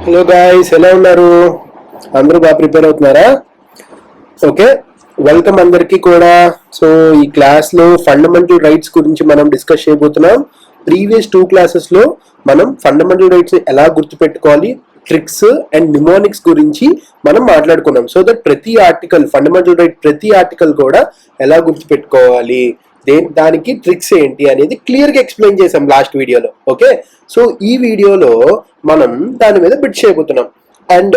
Hello guys, ఎలా ఉన్నారు? అందరూ బాగా ప్రిపేర్ అవుతున్నారా? ఓకే, వెల్కమ్ అందరికీ కూడా. సో ఈ క్లాస్ లో ఫండమెంటల్ రైట్స్ గురించి మనం డిస్కస్ చేయబోతున్నాం. ప్రీవియస్ 2 క్లాసెస్ లో మనం ఫండమెంటల్ రైట్స్ ఎలా గుర్తుపెట్టుకోవాలి, ట్రిక్స్ అండ్ నిమోనిక్స్ గురించి మనం మాట్లాడుకున్నాం. సో దట్ ప్రతి ఆర్టికల్, ఫండమెంటల్ రైట్ ప్రతి ఆర్టికల్ కూడా ఎలా గుర్తుపెట్టుకోవాలి, దానికి ట్రిక్స్ ఏంటి అనేది క్లియర్ గా ఎక్స్ప్లెయిన్ చేసాం లాస్ట్ వీడియోలో. ఓకే, సో ఈ వీడియోలో మనం దాని మీద బిట్ చేయబోతున్నాం. అండ్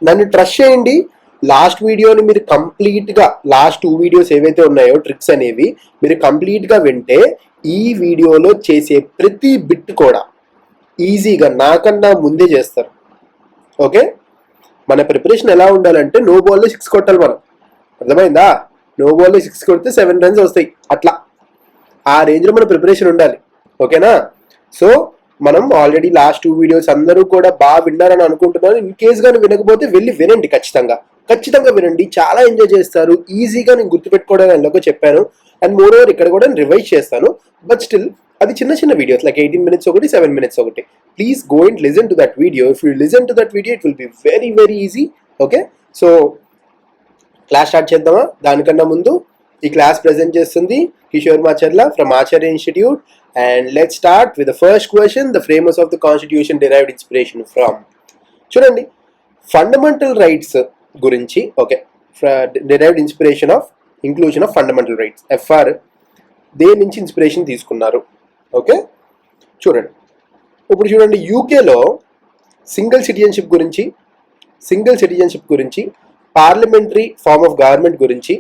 నన్ను ట్రస్ట్ చేయండి, లాస్ట్ వీడియోని మీరు కంప్లీట్ గా, లాస్ట్ 2 వీడియోస్ ఏవైతే ఉన్నాయో ట్రిక్స్ అనేవి మీరు కంప్లీట్ గా వింటే ఈ వీడియోలో చేసే ప్రతి బిట్ కూడా ఈజీగా నాకన్నా ముందే చేస్తారు. ఓకే, మన ప్రిపరేషన్ ఎలా ఉండాలంటే నో బాల్లో 6 కొట్టాలి మనం. అర్థమైందా? నో బాల్లో 6 కొడితే 7 రన్స్ వస్తాయి. అట్లా ఆ రేంజ్ లో మన ప్రిపరేషన్ ఉండాలి. ఓకేనా? సో మనం ఆల్రెడీ లాస్ట్ 2 వీడియోస్ అందరూ కూడా బాగా విన్నారని అనుకుంటున్నాను. ఇన్ కేస్ గా వినకపోతే వెళ్ళి వినండి, ఖచ్చితంగా వినండి. చాలా ఎంజాయ్ చేస్తారు. ఈజీగా నేను గుర్తుపెట్టుకోవడానికి ఎలాగో చెప్పాను. అండ్ మోర్ ఓవర్ ఇక్కడ కూడా నేను రివైజ్ చేస్తాను. బట్ స్టిల్ అది చిన్న వీడియోస్, లైక్ 18 minutes ఒకటి, 7 minutes ఒకటి. Please go and listen to that video. If you listen to that video it will be very easy. Okay, so class start చేద్దామా? దానికన్నా ముందు ఈ క్లాస్ ప్రెజెంట్ చేస్తుంది Kishore Macharla from Acharya institute. And let's start with the first question. The framers of the constitution derived inspiration from. చూడండి, fundamental rights గురించి. Okay, derived inspiration of inclusion of fundamental rights, FR దేని నుంచి inspiration తీసుకున్నారు? Okay, చూడండి. ఇప్పుడు చూడండి, యూకేలో సింగిల్ సిటిజన్షిప్ గురించి, పార్లమెంటరీ ఫార్మ్ ఆఫ్ గవర్నమెంట్ గురించి,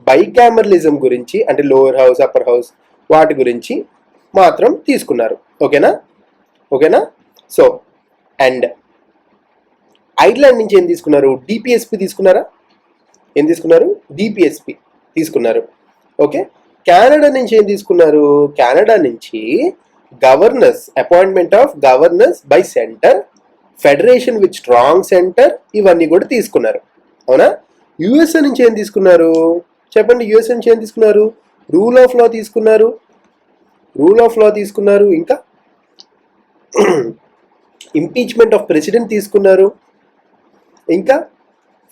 బైకామరలిజం గురించి, అంటే లోవర్ హౌస్ అప్పర్ హౌస్ వాటి గురించి మాత్రం తీసుకున్నారు. ఓకేనా? సో అండ్ ఐర్లాండ్ నుంచి ఏం తీసుకున్నారు? డిపిఎస్పి తీసుకున్నారా? ఏం తీసుకున్నారు? డిపిఎస్పి తీసుకున్నారు. ఓకే, కెనడా నుంచి ఏం తీసుకున్నారు? కెనడా నుంచి governors, appointment of governors by centre, federation with strong centre, ఇవన్నీ కూడా తీసుకున్నారు. అవునా? యుఎస్ఏ నుంచి ఏం తీసుకున్నారు? చెప్పండి, యుఎస్ఏ నుంచి ఏం తీసుకున్నారు? రూల్ ఆఫ్ లా తీసుకున్నారు. ఇంకా ఇంపీచ్మెంట్ ఆఫ్ ప్రెసిడెంట్ తీసుకున్నారు. ఇంకా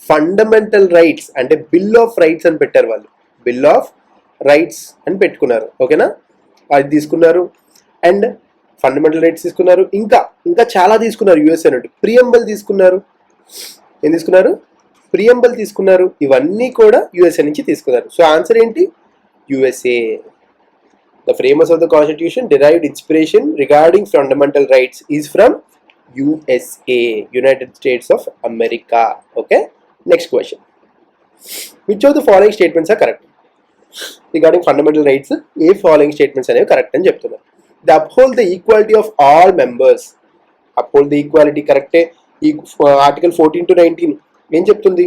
ఫండమెంటల్ రైట్స్ అంటే బిల్ ఆఫ్ రైట్స్ అని పెట్టారు వాళ్ళు. బిల్ ఆఫ్ రైట్స్ అని పెట్టుకున్నారు. ఓకేనా? అది తీసుకున్నారు. అండ్ ఫండమెంటల్ రైట్స్ తీసుకున్నారు. ఇంకా చాలా తీసుకున్నారు. యుఎస్ఏ నుండి ప్రియంబల్ తీసుకున్నారు. ఏం తీసుకున్నారు? ప్రియంబల్ తీసుకున్నారు. ఇవన్నీ కూడా యుఎస్ఏ నుంచి తీసుకున్నారు. సో ఆన్సర్ ఏంటి? USA. The framers of the constitution derived inspiration regarding fundamental rights is from USA, United States of America. Okay, next question. Which of the following statements are correct regarding fundamental rights? A following statements are correct అని చెప్తున్నారు. They uphold the equality of all members. Uphold the equality, correct. ఈ article 14 to 19 ఏం చెప్తుంది?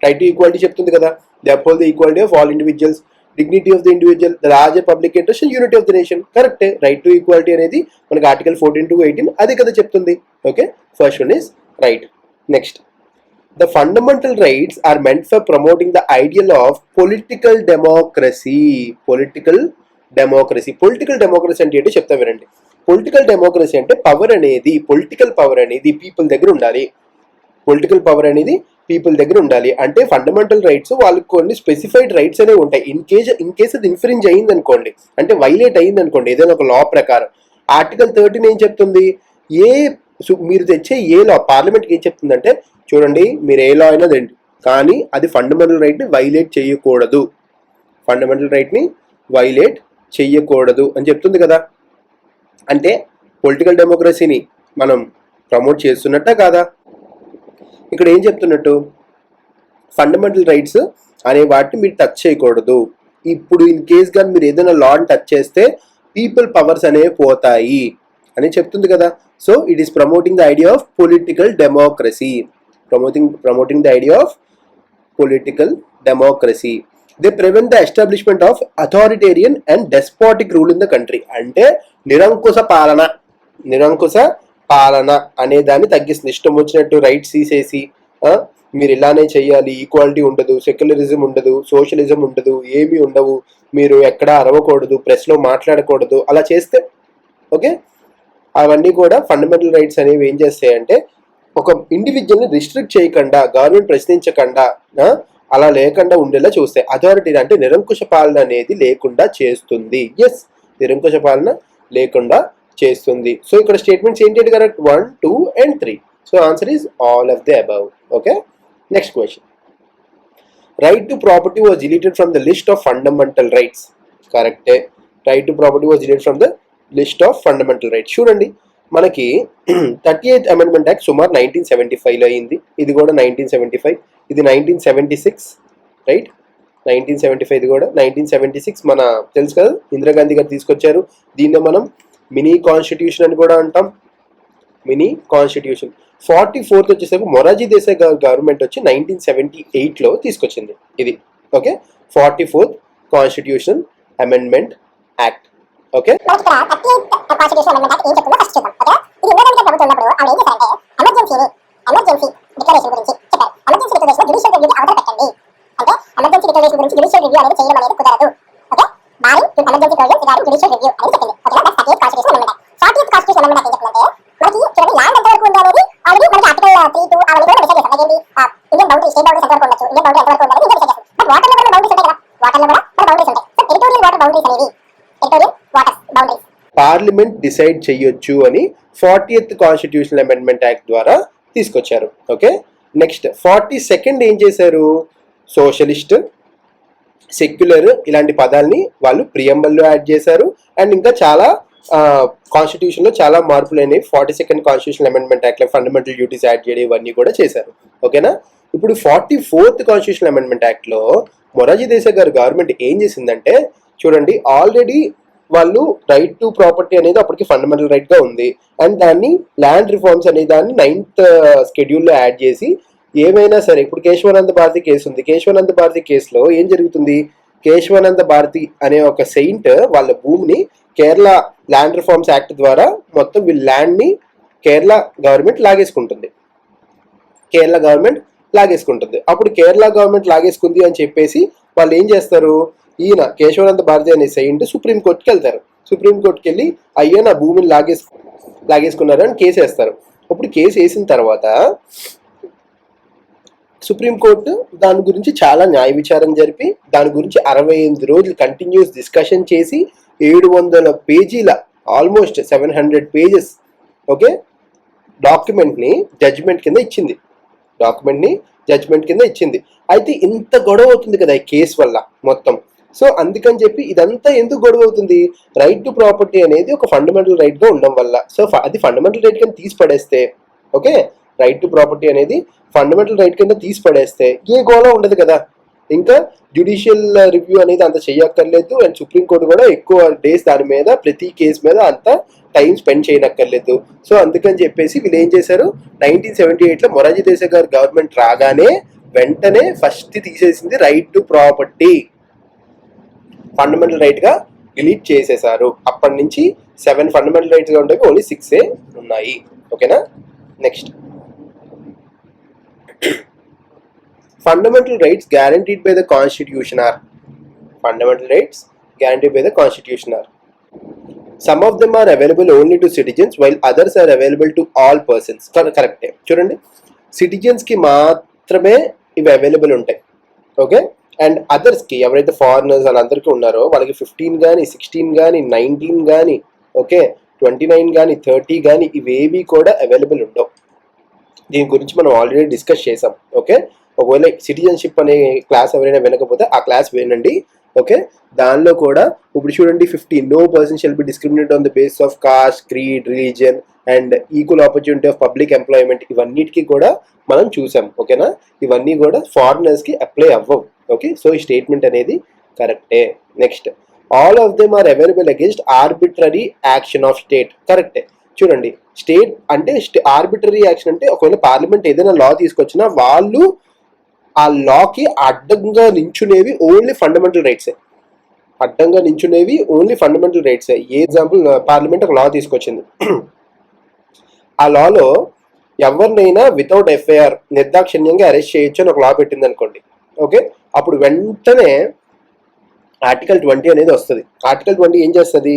Right to equality చెప్తుంది కదా. They uphold the equality of all individuals, dignity of the individual, the larger public interest and unity of the nation. Correct. Right to equality అనేది మనకి article 14 to 18 అదే కదా చెప్తుంది. Okay, first one is right. Next, the fundamental rights are meant for promoting the ideal of political democracy అంటే ఏంటో చెప్తా వినండి. Political democracy అంటే పొలిటికల్ పవర్ అనేది పీపుల్ దగ్గర ఉండాలి. అంటే ఫండమెంటల్ రైట్స్ వాళ్ళకి కొన్ని స్పెసిఫైడ్ రైట్స్ అనేవి ఉంటాయి. ఇన్ కేస్ అది ఇన్ఫ్రింజ్ అయింది అనుకోండి, అంటే వైలేట్ అయింది అనుకోండి ఏదైనా ఒక లా ప్రకారం, ఆర్టికల్ 13 ఏం చెప్తుంది? మీరు తెచ్చే ఏ లా పార్లమెంట్కి ఏం చెప్తుందంటే, చూడండి మీరు ఏ లా అయినా రండి, కానీ అది ఫండమెంటల్ రైట్ని వైలేట్ చేయకూడదు అని చెప్తుంది కదా. అంటే పొలిటికల్ డెమోక్రసీని మనం ప్రమోట్ చేస్తున్నట్ట కాదా? ఇక్కడ ఏం చెప్తున్నట్టు? ఫండమెంటల్ రైట్స్ అనే వాటిని మీరు టచ్ చేయకూడదు. ఇప్పుడు ఇన్ కేస్ గా మీరు ఏదైనా లాని టచ్ చేస్తే పీపుల్ పవర్స్ అనేవి పోతాయి అని చెప్తుంది కదా. So it is promoting the idea of political democracy. They prevent the establishment of authoritarian and despotic rule in the country. అంటే నిరంకుశ పాలన అనే దాన్ని తగ్గిస్తుంది. ఇష్టం వచ్చినట్టు రైట్స్ తీసేసి మీరు ఇలానే చెయ్యాలి, ఈక్వాలిటీ ఉండదు, సెక్యులరిజం ఉండదు, సోషలిజం ఉండదు, ఏమీ ఉండవు, మీరు ఎక్కడా అరవకూడదు, ప్రెస్లో మాట్లాడకూడదు, అలా చేస్తే ఓకే అవన్నీ కూడా ఫండమెంటల్ రైట్స్ అనేవి ఏం చేస్తాయంటే ఒక ఇండివిజువల్ని రిస్ట్రిక్ట్ చేయకుండా, గవర్నమెంట్ ప్రశ్నించకుండా, అలా లేకుండా ఉండేలా చూస్తాయి. అథారిటీ అంటే నిరంకుశ పాలన అనేది లేకుండా చేస్తుంది. ఎస్, నిరంకుశ పాలన లేకుండా చేస్తుంది. సో ఇక్కడ స్టేట్మెంట్స్ ఏంటి correct? 1, 2 and 3. So answer is all of the above. Okay, next question. Right to property was deleted from the list of fundamental rights. కరెక్టే, right to property was deleted from the list of fundamental rights. చూడండి, మనకి 38th amendment act సుమారు 1975లో అయింది. ఇది కూడా 1975, ఇది 1976, right? 1975, ఇది కూడా 1976. మన తెలుసు కదా, ఇందిరాగాంధీ గారు తీసుకొచ్చారు. దీన్నే మనం మినీ కాన్స్టిట్యూషన్ అని కూడా అంటాం, మినీ కాన్స్టిట్యూషన్. 44th వచ్చేసరికి మొరార్జీ దేశాయ్ గవర్నమెంట్ వచ్చి 1978లో తీసుకొచ్చింది ఇది. Okay, 44th constitution amendment act. Okay, parliament decide చేయొచ్చు అని 40th కాన్స్టిట్యూషనల్ అమెండ్మెంట్ యాక్ట్ ద్వారా తీసుకొచ్చారు. ఓకే, నెక్స్ట్ 42nd ఏం చేశారు? సోషలిస్ట్, సెక్యులర్ ఇలాంటి పదాలని వాళ్ళు ప్రియంబల్లో యాడ్ చేశారు. అండ్ ఇంకా చాలా కాన్స్టిట్యూషన్లో చాలా మార్పులు అనేవి 42nd కాన్స్టిట్యూషనల్ అమెండ్మెంట్ యాక్ట్లో ఫండమెంటల్ డ్యూటీస్ యాడ్ చేయడం ఇవన్నీ కూడా చేశారు. ఓకేనా? ఇప్పుడు 44th కాన్స్టిట్యూషనల్ అమెండ్మెంట్ యాక్ట్లో మొరార్జీ దేశాయ్ గారు గవర్నమెంట్ ఏం చేసిందంటే, చూడండి, ఆల్రెడీ వాళ్ళు రైట్ టు ప్రాపర్టీ అనేది అప్పటికి ఫండమెంటల్ రైట్ గా ఉంది. అండ్ దాన్ని ల్యాండ్ రిఫార్మ్స్ అనే దాన్ని 9th షెడ్యూల్లో యాడ్ చేసి, ఏమైనా సరే ఇప్పుడు కేశవానంద భారతి కేసు ఉంది. కేశవానంద భారతి కేసులో ఏం జరుగుతుంది? కేశవానంద భారతి అనే ఒక సెయింట్ వాళ్ళ భూమిని కేరళ ల్యాండ్ రిఫార్మ్స్ యాక్ట్ ద్వారా మొత్తం వీళ్ళ ల్యాండ్ని కేరళ గవర్నమెంట్ లాగేసుకుంటుంది. అప్పుడు కేరళ గవర్నమెంట్ లాగేసుకుంది అని చెప్పేసి వాళ్ళు ఏం చేస్తారు? ఈయన కేశవానంద భారతి అనే సెయింట్ సుప్రీంకోర్టుకి వెళ్తారు. సుప్రీంకోర్టుకి వెళ్ళి, అయ్యా నా భూమిని లాగేసుకున్నారు అని కేసు వేస్తారు. అప్పుడు కేసు వేసిన తర్వాత సుప్రీంకోర్టు దాని గురించి చాలా న్యాయ విచారణ జరిపి, దాని గురించి 68 రోజులు కంటిన్యూస్ డిస్కషన్ చేసి 700 పేజీల, ఆల్మోస్ట్ 700 పేజెస్, ఓకే, డాక్యుమెంట్ని జడ్జిమెంట్ కింద ఇచ్చింది. అయితే ఇంత గొడవ అవుతుంది కదా ఈ కేసు వల్ల మొత్తం. సో అందుకని చెప్పి ఇదంతా ఎందుకు గొడవ అవుతుంది? రైట్ టు ప్రాపర్టీ అనేది ఒక ఫండమెంటల్ రైట్ గా ఉండడం వల్ల. సో అది ఫండమెంటల్ రైట్ కింద తీసి పడేస్తే, ఓకే, రైట్ టు ప్రాపర్టీ అనేది ఫండమెంటల్ రైట్ కింద తీసి పడేస్తే ఏ గోళ ఉండదు కదా. ఇంకా జ్యుడిషియల్ రివ్యూ అనేది అంత చేయక్కర్లేదు. అండ్ సుప్రీంకోర్టు కూడా ఎక్కువ డేస్ దాని మీద, ప్రతి కేసు మీద అంత టైం స్పెండ్ చేయనక్కర్లేదు. సో అందుకని చెప్పేసి వీళ్ళు ఏం చేశారు? 1978లో మొరార్జీ దేశాయ్ గారు గవర్నమెంట్ రాగానే వెంటనే ఫస్ట్ తీసేసింది right to property, fundamental right గా డిలీట్ చేసేసారు. అప్పటి నుంచి 7 ఫండమెంటల్ రైట్స్ గా ఉండేవి, ఓన్లీ 6 ఉన్నాయి. ఓకేనా? Next, fundamental rights guaranteed by the constitution are. Some of them are available only to citizens while others are available to all persons. కరెక్టే. చూడండి, సిటిజన్స్ కి మాత్రమే ఇవి అవైలబుల్ ఉంటాయి. ఓకే, అండ్ అదర్స్ కి, ఎవరైతే ఫారినర్స్ వాళ్ళందరికీ ఉన్నారో వాళ్ళకి 15 కానీ 16 కానీ 19 కానీ, ఓకే, 29 కానీ 30 కానీ ఇవేవి కూడా అవైలబుల్ ఉండవు. దీని గురించి మనం ఆల్రెడీ డిస్కస్ చేసాం. ఓకే, ఒకవేళ సిటిజన్షిప్ అనే క్లాస్ ఎవరైనా వినకపోతే ఆ క్లాస్ వినండి. ఓకే, దానిలో కూడా ఇప్పుడు చూడండి 15, no person shall be discriminated on the basis of caste, creed, religion and equal opportunity of public employment, ఇవన్నిటికీ కూడా మనం చూసాం. ఓకేనా? ఇవన్నీ కూడా ఫారినర్స్ కి అప్లై అవ్వవు. ఓకే, సో ఈ స్టేట్మెంట్ అనేది కరెక్టే. Next, all of them are available against arbitrary action of state. కరెక్టే. చూడండి, స్టేట్ అంటే ఆర్బిట్రరీ యాక్షన్ అంటే ఒకవేళ పార్లమెంట్ ఏదైనా లా తీసుకొచ్చినా వాళ్ళు ఆ లాకి అడ్డంగా నించునేవి ఓన్లీ ఫండమెంటల్ రైట్సే. ఏ ఎగ్జాంపుల్, పార్లమెంట్ ఒక లా తీసుకొచ్చింది. ఆ లాలో ఎవరినైనా వితౌట్ ఎఫ్ఐఆర్ నిర్దాక్షిణ్యంగా అరెస్ట్ చేయొచ్చు అని ఒక లా పెట్టింది అనుకోండి. ఓకే, అప్పుడు వెంటనే ఆర్టికల్ 20 అనేది వస్తుంది. ఆర్టికల్ 20 ఏం చేస్తుంది?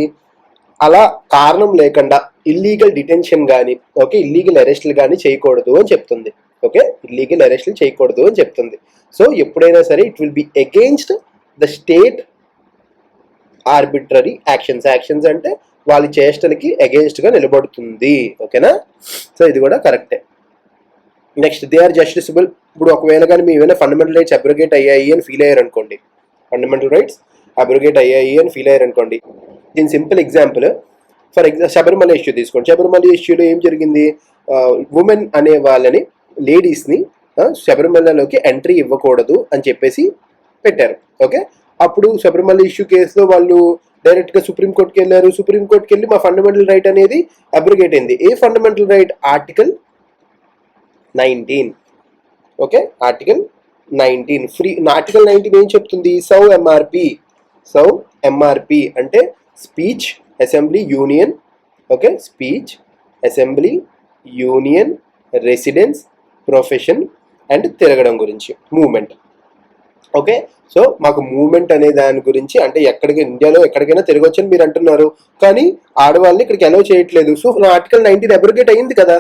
అలా కారణం లేకుండా ఇల్లీగల్ డిటెన్షన్ కానీ, ఓకే, ఇల్లీగల్ అరెస్ట్లు కానీ చేయకూడదు అని చెప్తుంది. ఓకే, ఇల్లీగల్ అరెస్ట్లు చేయకూడదు అని చెప్తుంది. సో ఎప్పుడైనా సరే it will B against the state arbitrary actions అంటే వాళ్ళ చేష్టలకి అగెయిన్స్ట్ గా నిలబడుతుంది. ఓకేనా, సో ఇది కూడా కరెక్టే. Next, they are justiciable. ఇప్పుడు ఒకవేళ కానీ మీ ఏమైనా ఫండమెంటల్ రైట్స్ అబ్రోగేట్ అయ్యాయి అని ఫీల్ అయ్యారు అనుకోండి, ఫండమెంటల్ రైట్స్ అబ్రోగేట్ అయ్యాయి అని ఫీల్ అయ్యారు అనుకోండి, దీని simple example for example Sabarimala issue తీసుకోండి. శబరిమల ఇష్యూలో ఏం జరిగింది, ఉమెన్ అనే వాళ్ళని, లేడీస్ని శబరిమలలోకి ఎంట్రీ ఇవ్వకూడదు అని చెప్పేసి పెట్టారు. ఓకే, అప్పుడు శబరిమల ఇష్యూ కేసులో వాళ్ళు డైరెక్ట్గా సుప్రీంకోర్టుకి వెళ్ళారు. సుప్రీంకోర్టుకి వెళ్ళి మా ఫండమెంటల్ రైట్ అనేది అబ్రోగేట్ అయింది. ఏ fundamental right? Article 19. Okay, article 19 free. Article 19 ఏం చెప్తుంది? సౌ ఎంఆర్పి అంటే speech, assembly, union. Okay, speech, assembly, union, residence, profession and తిరగడం గురించి, మూవ్మెంట్. ఓకే, సో మాకు మూవ్మెంట్ అనే దాని గురించి, అంటే ఎక్కడికి ఇండియాలో ఎక్కడికైనా తిరగొచ్చు అని మీరు అంటున్నారు, కానీ ఆడవాళ్ళని ఇక్కడికి అలౌ చేయట్లేదు. సో ఆర్టికల్ 19 అబ్రోగేట్ అయ్యింది కదా,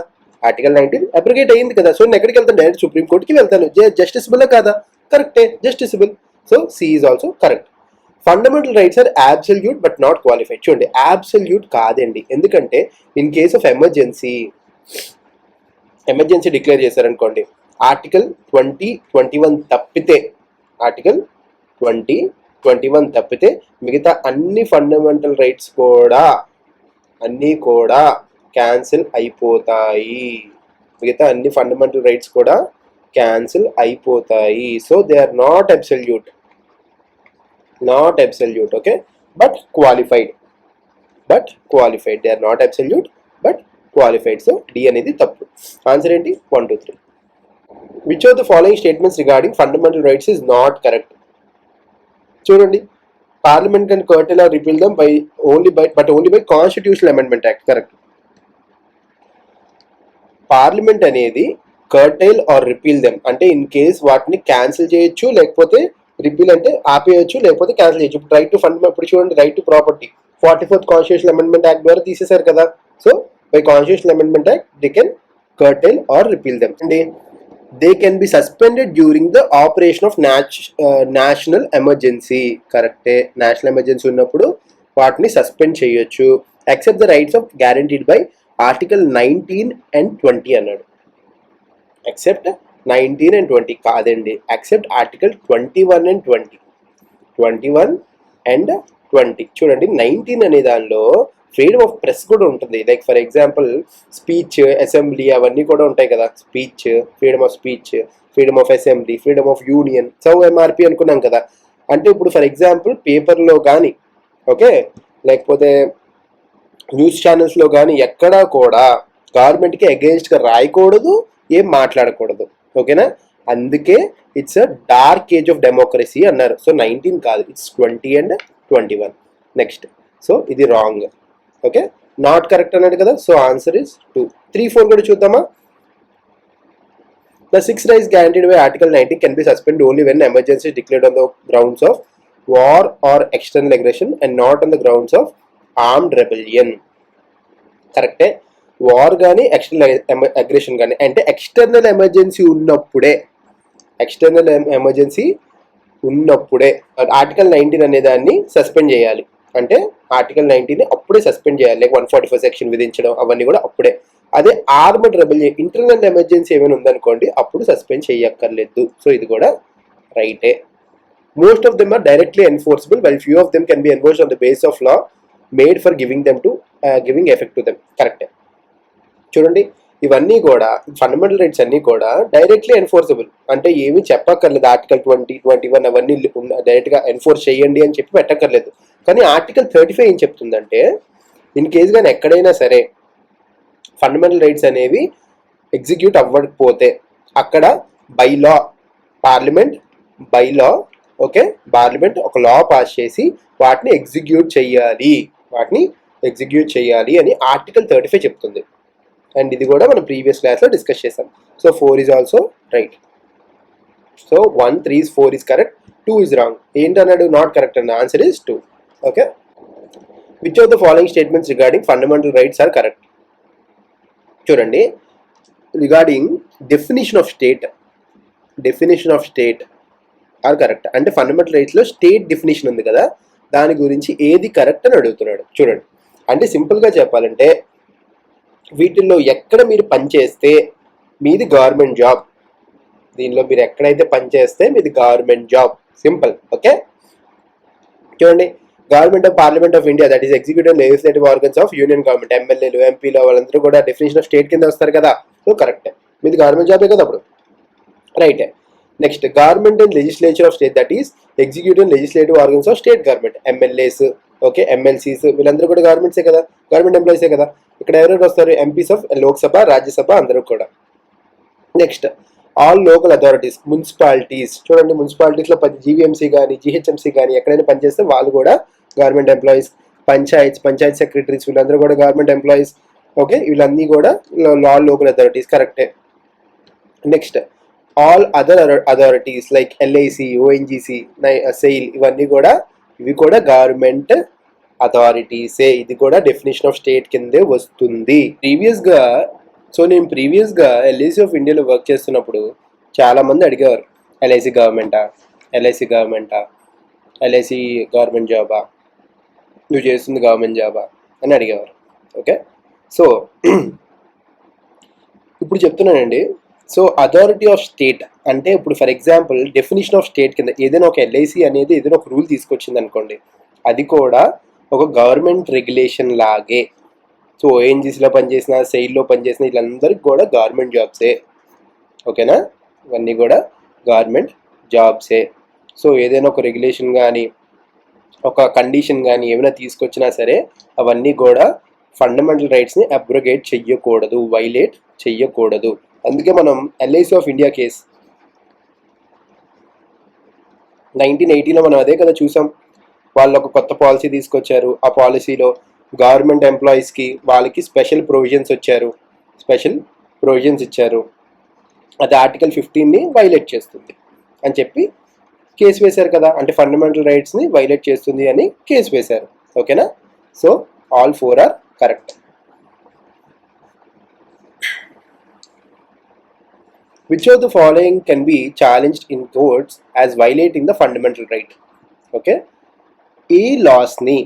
ఆర్టికల్ 19 అబ్రోగేట్ అయ్యింది కదా. సో నేను ఎక్కడికి వెళ్తాను? డైరెక్ట్ సుప్రీంకోర్టుకి వెళ్తాను. జస్టిసబుల్ కాదా? కరెక్టే, justiciable. So C is also correct. Fundamental rights are absolute but not qualified. చూడండి, అబ్సల్యూట్ కాదండి. ఎందుకంటే in case of emergency declare చేశారనుకోండి, ఆర్టికల్ 2021 తప్పితే, ఆర్టికల్ 2021 తప్పితే మిగతా అన్ని ఫండమెంటల్ రైట్స్ కూడా క్యాన్సిల్ అయిపోతాయి. మిగతా అన్ని ఫండమెంటల్ రైట్స్ కూడా క్యాన్సిల్ అయిపోతాయి. So they are not absolute, okay, but qualified. They are not absolute but qualified. So D అనేది తప్పు. ఆన్సర్ ఏంటి? 1, 2, 3. Which of the following statements regarding fundamental rights is not correct? చూడండి, parliament can curtail or repeal them only by constitutional amendment act. Correct. Parliament అనేది curtail or repeal them అంటే in case వాటిని cancel చేయొచ్చు, లేకపోతే repeal అంటే ఆపేయచ్చు, లేకపోతే cancel చేయొచ్చు. ఇప్పుడు రైట్ టు ఫండ్, ఇప్పుడు చూడండి, right to property 44th constitutional amendment act ద్వారా తీసేశారు కదా. So by constitutional amendment act they can curtail or repeal them. అండి, they can be suspended during the operation of national emergency. కరెక్టే, national emergency ఉన్నప్పుడు వాటిని suspend చేయొచ్చు. Except the rights of guaranteed by article 19 and 20 అన్నాడు. Except 19 and 20 కాదండి, except article 21 and 20. 21 and 20. చూడండి, 19 అనే దానిలో ఫ్రీడమ్ ఆఫ్ ప్రెస్ కూడా ఉంటుంది. Like for example speech, assembly అవన్నీ కూడా ఉంటాయి కదా. Speech, freedom of speech, freedom of assembly, freedom of union. సౌ ఎంఆర్పి అనుకున్నాం కదా. అంటే ఇప్పుడు ఫర్ ఎగ్జాంపుల్ పేపర్లో కానీ, ఓకే, లేకపోతే న్యూస్ ఛానల్స్లో కానీ ఎక్కడా కూడా గవర్నమెంట్కి అగెయిన్స్ట్గా రాయకూడదు, ఏం మాట్లాడకూడదు. ఓకేనా, అందుకే it's a dark age of democracy అన్నారు. సో 19 కాదు, ఇట్స్ 20 and 21. నెక్స్ట్, సో ఇది రాంగ్. ఓకే, నాట్ కరెక్ట్ అన్నాడు కదా. So answer is 2. 3, 4 కూడా చూద్దామా. The 6 rights guaranteed by Article 19 can be suspended only when emergency is declared on the grounds of war or external aggression and not on the grounds of armed rebellion. కరెక్టే, war కానీ external aggression కానీ, అంటే external emergency ఉన్నప్పుడే article 19 అనే దాన్ని suspend చేయాలి. అంటే article 19 అప్పుడే సస్పెండ్ చేయాలి. లైక్ 144 సెక్షన్ విధించడం అవన్నీ కూడా అప్పుడే. అదే ఆర్మడ్ రెబెలియన్, ఇంటర్నల్ ఎమర్జెన్సీ ఏమైనా ఉందనుకోండి, అప్పుడు సస్పెండ్ చేయక్కర్లేదు. సో ఇది కూడా రైటే. Most of them are directly enforceable while few of them can be enforced on the base of law made for giving effect to them. కరెక్టే. చూడండి, ఇవన్నీ కూడా ఫండమెంటల్ రైట్స్ అన్నీ కూడా డైరెక్ట్లీ ఎన్ఫోర్సబుల్, అంటే ఏమీ చెప్పక్కర్లేదు. ఆర్టికల్ 20, 21 అవన్నీ డైరెక్ట్గా ఎన్ఫోర్స్ చేయండి అని చెప్పి పెట్టక్కర్లేదు. కానీ ఆర్టికల్ 35 ఏం చెప్తుందంటే, ఇన్ కేసు కానీ ఎక్కడైనా సరే ఫండమెంటల్ రైట్స్ అనేవి ఎగ్జిక్యూట్ అవ్వకపోతే అక్కడ బైలా, పార్లమెంట్ ఒక లా పాస్ చేసి వాటిని ఎగ్జిక్యూట్ చేయాలి అని ఆర్టికల్ 35 చెప్తుంది. అండ్ ఇది కూడా మనం ప్రీవియస్ క్లాస్లో డిస్కస్ చేసాం. So 4 is also right. So 1, 3, 4 is correct, 2 is wrong. ఏంటన్నాడు? నాట్ కరెక్ట్ అన్న. Answer is 2. Okay, which of the following statements regarding fundamental rights are correct? చూడండి, regarding definition of state are correct అంటే fundamental రైట్స్లో state definition ఉంది కదా, దాని గురించి ఏది కరెక్ట్ అని అడుగుతున్నాడు. చూడండి, అంటే సింపుల్గా చెప్పాలంటే వీటిల్లో ఎక్కడ మీరు పనిచేస్తే మీది గవర్నమెంట్ జాబ్, దీనిలో మీరు ఎక్కడైతే పనిచేస్తే మీది గవర్నమెంట్ జాబ్, సింపుల్. ఓకే, చూడండి, government of parliament of India, that is executive legislative organs of union government, ఎమ్మెల్యేలు ఎంపీలు వాళ్ళందరూ కూడా డెఫినేషన్ ఆఫ్ స్టేట్ కింద వస్తారు కదా, సో కరెక్ట్, మీది గవర్నమెంట్ జాబే కదా అప్పుడు, right. Next, government and legislature of state, that is executive legislative organs of state government, MLAs, okay, MLCs, వీళ్ళందరూ కూడా గవర్నమెంట్సే కదా, గవర్నమెంట్ ఎంప్లాయీసే కదా. ఇక్కడ ఎవరెవరు వస్తారు? ఎంపీస్ ఆఫ్ లోక్సభ, రాజ్యసభ, అందరూ కూడా. Next, all local authorities, municipalities, చూడండి మున్సిపాలిటీస్లో జీవీఎంసీ కానీ జిహెచ్ఎంసీ కానీ ఎక్కడైనా పనిచేస్తే వాళ్ళు కూడా గవర్నమెంట్ ఎంప్లాయీస్. పంచాయత్ సెక్రటరీస్, వీళ్ళందరూ కూడా గవర్నమెంట్ ఎంప్లాయీస్. ఓకే, వీళ్ళన్నీ కూడా ఆల్ లోకల్ అథారిటీస్, కరెక్టే. Next, all other authorities like LIC, ONGC, SAIL, ఇవి కూడా గవర్నమెంట్ అథారిటీసే, ఇది కూడా డెఫినేషన్ ఆఫ్ స్టేట్ కిందే వస్తుంది. నేను ప్రీవియస్గా ఎల్ఐసి ఆఫ్ ఇండియాలో వర్క్ చేస్తున్నప్పుడు చాలా మంది అడిగేవారు, ఎల్ఐసి గవర్నమెంటా, ఎల్ఐసి గవర్నమెంట్ జాబా, నువ్వు చేస్తుంది గవర్నమెంట్ జాబా అని అడిగేవారు. ఓకే, సో ఇప్పుడు చెప్తున్నానండి. సో అథారిటీ ఆఫ్ స్టేట్ అంటే ఇప్పుడు for example definition of state కింద ఏదైనా ఒక ఎల్ఐసి అనేది ఏదైనా ఒక రూల్ తీసుకొచ్చింది అనుకోండి, అది కూడా ఒక గవర్నమెంట్ రెగ్యులేషన్ లాగే. సో ఓఎన్జీసీలో పనిచేసిన, సెయిల్లో పనిచేసిన వీళ్ళందరికీ కూడా గవర్నమెంట్ జాబ్సే. ఓకేనా, ఇవన్నీ కూడా గవర్నమెంట్ జాబ్సే. సో ఏదైనా ఒక రెగ్యులేషన్ కానీ ఒక కండిషన్ కానీ ఏమైనా తీసుకొచ్చినా సరే అవన్నీ కూడా ఫండమెంటల్ రైట్స్ని అబ్రోగేట్ చెయ్యకూడదు, వైలేట్ చెయ్యకూడదు. అందుకే మనం ఎల్ఐసి ఆఫ్ ఇండియా కేస్ 1980లో మనం అదే కదా చూసాం. వాళ్ళు ఒక కొత్త పాలసీ తీసుకొచ్చారు, ఆ పాలసీలో గవర్నమెంట్ ఎంప్లాయీస్కి వాళ్ళకి స్పెషల్ ప్రొవిజన్స్ ఇచ్చారు, అది ఆర్టికల్ 15ని వైలేట్ చేస్తుంది అని చెప్పి కేసు వేశారు కదా, అంటే ఫండమెంటల్ రైట్స్ని వైలేట్ చేస్తుంది అని కేసు వేశారు. ఓకేనా, so all 4 are correct. Which of the following can be challenged in courts as violating the fundamental right? Okay, ఈ లాస్ని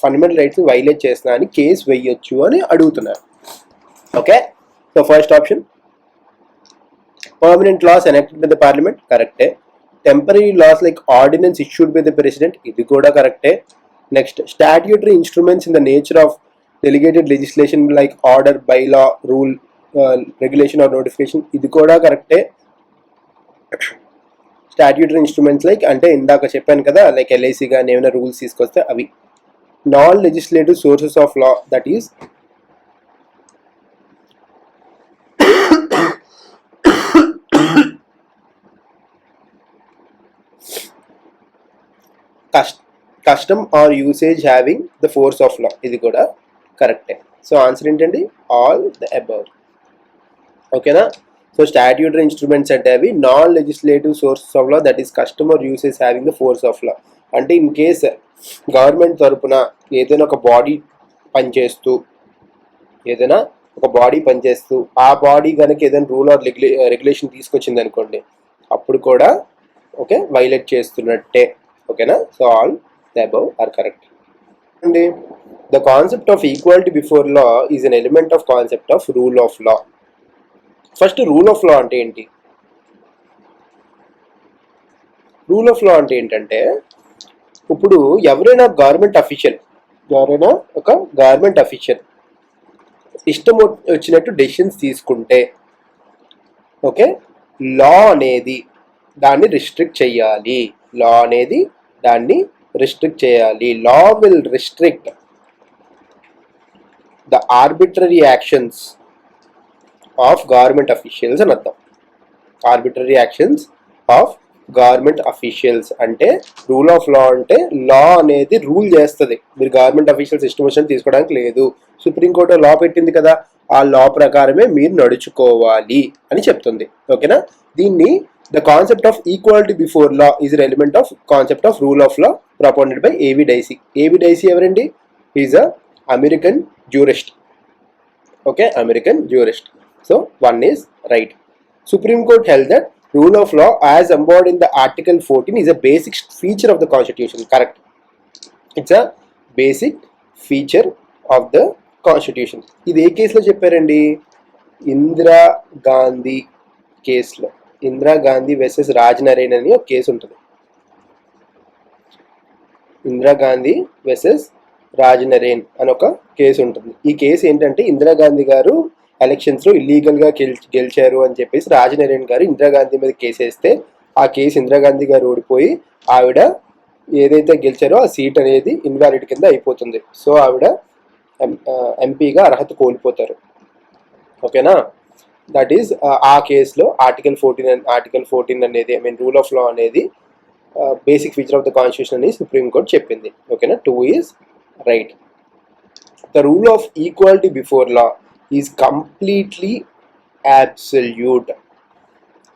ఫండమెంటల్ రైట్స్ని వైలేట్ చేస్తున్నా అని కేసు వేయొచ్చు అని అడుగుతున్నారు. Okay, so first option permanent laws enacted by the parliament, కరెక్టే. Temporary laws like ordinance issued by the president, ఇది కూడా కరెక్టే. Next, statutory instruments in the nature of delegated legislation like order, bylaw, rule, regulation or notification, ఇది కూడా కరెక్టే. Statutory instruments like అంటే ఇందాక చెప్పాను కదా, లైక్ ఎల్ఐసి కానీ ఏమైనా రూల్స్ తీసుకొస్తే అవి. Non legislative sources of law, that is custom or usage having the force of law, ఇది కూడా కరెక్టే. సో ఆన్సర్ ఏంటండి? All the above. ఓకేనా, సో స్టాట్యూటరీ ఇన్స్ట్రుమెంట్స్ అంటే అవి non legislative sources of law, that is customer usage having the force of law. అంటే in case government తరపున ఏదైనా ఒక బాడీ పనిచేస్తూ ఆ బాడీ కనుక ఏదైనా రూల్ ఆర్ రెగ్యులేషన్ తీసుకొచ్చింది అనుకోండి, అప్పుడు కూడా ఓకే వైలేట్ చేస్తున్నట్టే. ఓకేనా, so all the above are correct అండి. The concept of equality before law is an element of concept of rule of law. First rule of law అంటే ఏంటి? రూల్ ఆఫ్ లా అంటే ఏంటంటే, ఇప్పుడు ఎవరైనా ఒక గవర్నమెంట్ అఫీషియల్ ఇష్టం వచ్చినట్టు డెసిషన్స్ తీసుకుంటే ఓకే, లా అనేది దాన్ని రిస్ట్రిక్ట్ చేయాలి. Law will restrict the arbitrary actions of government officials అని అర్థం. Arbitrary actions of government officials అంటే రూల్ ఆఫ్ లా అంటే లా అనేది రూల్ చేస్తుంది, మీరు గవర్నమెంట్ అఫీషియల్స్ ఇష్టం వచ్చినట్టు తీసుకోవడానికి లేదు. సుప్రీంకోర్టు లా పెట్టింది కదా, ఆ లా ప్రకారమే మీరు నడుచుకోవాలి అని చెప్తుంది. ఓకేనా, దీన్ని the concept of equality before law is an element of concept of rule of law propounded by A V Dicey. A V Dicey ఎవరండి? Is a American jurist. Okay, American jurist. So 1 is right. Supreme Court held that rule of law as embodied in the Article 14 is a basic feature of the Constitution. Correct. It's a basic feature of the Constitution. ఇది ఏ కేసులో చెప్పారండి? ఇందిరా గాంధీ కేసులో. Indira Gandhi versus Raj Naren అని ఒక case ఉంటుంది. Indira Gandhi versus Raj Naren అని ఒక case ఉంటుంది. ఈ కేసు ఏంటంటే ఇందిరాగాంధీ గారు ఎలక్షన్స్లో ఇల్లీగల్గా గెలిచారు అని చెప్పేసి రాజ్ నరేన్ గారు ఇందిరాగాంధీ మీద కేసు వేస్తే ఆ కేసు ఇందిరాగాంధీ గారు ఓడిపోయి ఆవిడ ఏదైతే గెలిచారో ఆ సీట్ అనేది ఇన్వాలిడ్ కింద అయిపోతుంది. సో ఆవిడ ఎంపీగా అర్హత కోల్పోతారు. ఓకేనా? దట్ ఈస్ ఆ కేసులో ఆర్టికల్ 14 అనేది రూల్ ఆఫ్ లా అనేది basic feature of the constitution అని సుప్రీం కోర్ట్ చెప్పింది. ఓకేనా? 2 is right. The rule of equality before law is completely absolute.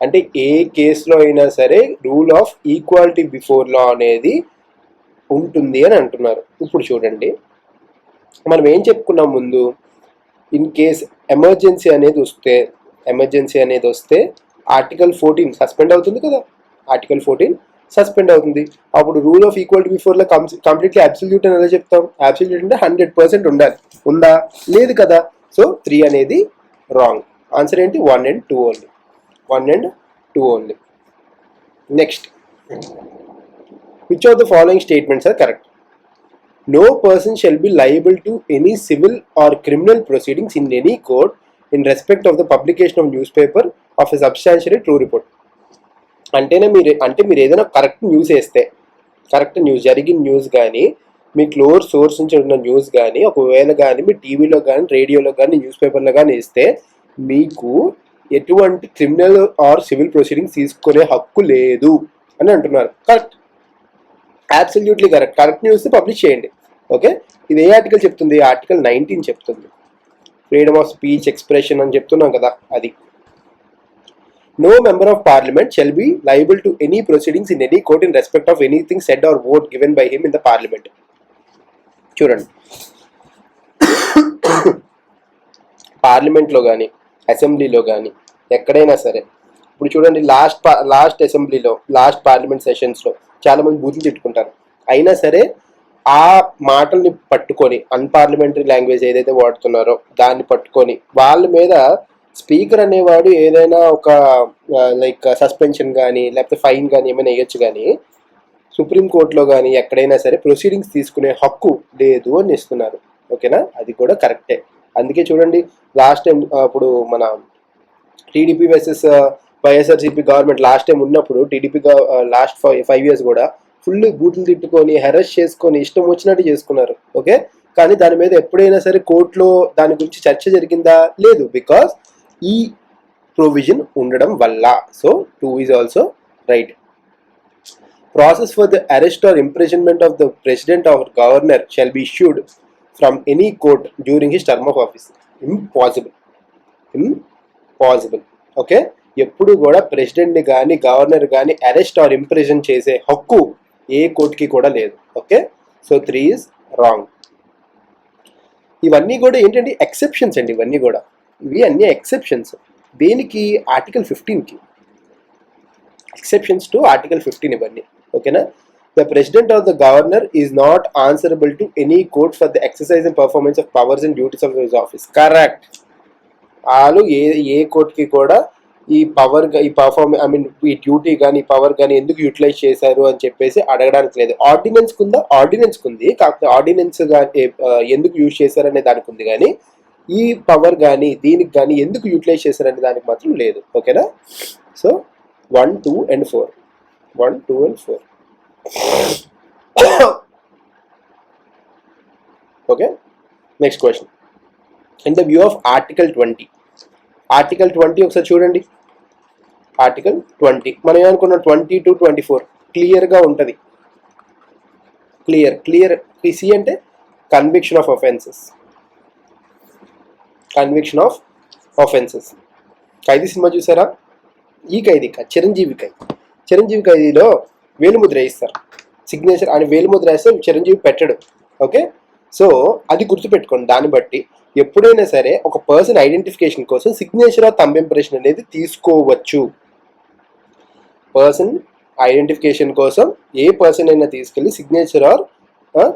అంటే ఏ కేసులో అయినా సరే రూల్ ఆఫ్ ఈక్వాలిటీ బిఫోర్ లా అనేది ఉంటుంది అని అంటున్నారు. ఇప్పుడు చూడండి, మనం ఏం చెప్పుకున్నాం ముందు, ఇన్ కేస్ ఎమర్జెన్సీ అనేది వస్తే ఆర్టికల్ 14 సస్పెండ్ అవుతుంది కదా. ఆర్టికల్ 14 సస్పెండ్ అవుతుంది. అప్పుడు రూల్ ఆఫ్ ఈక్వాలిటీ బిఫోర్లో కంప్లీట్లీ అబ్సల్యూట్ అని ఎలా చెప్తాం? అబ్సల్యూట్ అంటే 100% ఉండాలి. ఉందా? లేదు కదా. సో 3 అనేది రాంగ్. ఆన్సర్ ఏంటి? 1 and 2 only. 1 and 2 only. Next, which of the following statements are correct? No person shall be liable to any civil or criminal proceedings in any court in respect of the publication of newspaper of a substantially true report. అంటే మీరు ఏదైనా correct news వేస్తే, correct news, జరిగిన news కానీ, మీ close source నుంచి ఉన్న news కానీ, ఒకవేళ కానీ మీ టీవీలో కానీ, రేడియోలో కానీ, న్యూస్ పేపర్లో కానీ వేస్తే మీకు ఎటువంటి క్రిమినల్ ఆర్ సివిల్ ప్రొసీడింగ్స్ తీసుకునే హక్కు లేదు అని అంటున్నారు. Correct, absolutely correct. Correct news publish చేయండి. ఓకే, ఇది ఏ ఆర్టికల్ చెప్తుంది? ఆర్టికల్ 19 చెప్తుంది. ఫ్రీడమ్ ఆఫ్ స్పీచ్, ఎక్స్ప్రెషన్ అని చెప్తున్నాం కదా, అది. No member of parliament shall be liable to any proceedings in any court in respect of anything said or vote given by him in the parliament. చూడండి, పార్లమెంట్లో కానీ, అసెంబ్లీలో కానీ, ఎక్కడైనా సరే. ఇప్పుడు చూడండి, లాస్ట్ అసెంబ్లీలో, లాస్ట్ పార్లమెంట్ సెషన్స్లో చాలామంది బూతులు తిట్టుకుంటారు. అయినా సరే ఆ మాటల్ని పట్టుకొని, అన్పార్లమెంటరీ లాంగ్వేజ్ ఏదైతే వాడుతున్నారో దాన్ని పట్టుకొని వాళ్ళ మీద స్పీకర్ అనేవాడు ఏదైనా ఒక లైక్ సస్పెన్షన్ కానీ లేకపోతే ఫైన్ కానీ ఏమైనా వేయచ్చు. కానీ సుప్రీంకోర్టులో కానీ ఎక్కడైనా సరే ప్రొసీడింగ్స్ తీసుకునే హక్కు లేదు అని ఇస్తున్నారు. ఓకేనా? అది కూడా కరెక్టే. అందుకే చూడండి, లాస్ట్ టైం ఇప్పుడు మన TDP versus YSRCP government last time ఉన్నప్పుడు టీడీపీ లాస్ట్ 5 years కూడా ఫుల్ బూతులు తిట్టుకొని, హెరాస్ చేసుకొని, ఇష్టం వచ్చినట్టు చేసుకున్నారు. ఓకే, కానీ దాని మీద ఎప్పుడైనా సరే కోర్టులో దాని గురించి చర్చ జరిగిందా? లేదు. బికాస్ ఈ ప్రొవిజన్ ఉండడం వల్ల. So 2 is also right. Process for the arrest or imprisonment of the president or governor shall be issued from any court during his term of office. Impossible. Okay, ఎప్పుడు కూడా ప్రెసిడెంట్ని కానీ గవర్నర్ కానీ arrest are imprison చేసే హక్కు ఏ కోర్టుకి కూడా లేదు. Okay, so 3 is wrong. ఇవన్నీ కూడా ఏంటంటే ఎక్సెప్షన్స్ అండి. ఇవి అన్ని ఎక్సెప్షన్స్. దేనికి? ఆర్టికల్ 15కి. ఎక్సెప్షన్స్ టు ఆర్టికల్ 15 ఇవన్నీ. ఓకేనా? The president of the governor is not answerable to any court for the exercise and performance of powers and duties of his office. Correct. వాళ్ళు ఏ కోర్టుకి కూడా ఈ డ్యూటీ కానీ పవర్ కానీ ఎందుకు యూటిలైజ్ చేశారు అని చెప్పేసి అడగడానికి లేదు. ఆర్డినెన్స్ కుంది, కాకపోతే ఆర్డినెన్స్ కానీ ఎందుకు యూజ్ చేశారనే దానికి ఉంది. కానీ ఈ పవర్ కానీ దీనికి కానీ ఎందుకు యూటిలైజ్ చేశారనే దానికి మాత్రం లేదు. ఓకేనా? So 1, 2 and 4. 1, 2 and 4. Okay, next question. In the view of article 20. Article 20 ఒకసారి చూడండి. ఆర్టికల్ 20 మనం ఏమనుకున్నాం? 20 to 24 క్లియర్గా ఉంటుంది. క్లియర్. సి అంటే conviction of offences. Khaidi cinema చూసారా? ఈ ఖైదీ చిరంజీవి ఖైదీలో వేలుముద్ర వేయిస్తారు. సిగ్నేచర్ అని వేలుముద్ర వేస్తే చిరంజీవి పెట్టడు. ఓకే, సో అది గుర్తుపెట్టుకోండి. దాన్ని బట్టి ఎప్పుడైనా సరే ఒక పర్సన్ ఐడెంటిఫికేషన్ కోసం సిగ్నేచర్ ఆర్ థంబ్ ఇంప్రెషన్ అనేది తీసుకోవచ్చు. పర్సన్ ఐడెంటిఫికేషన్ కోసం ఏ పర్సన్ అయినా తీసుకెళ్ళి సిగ్నేచర్ ఆర్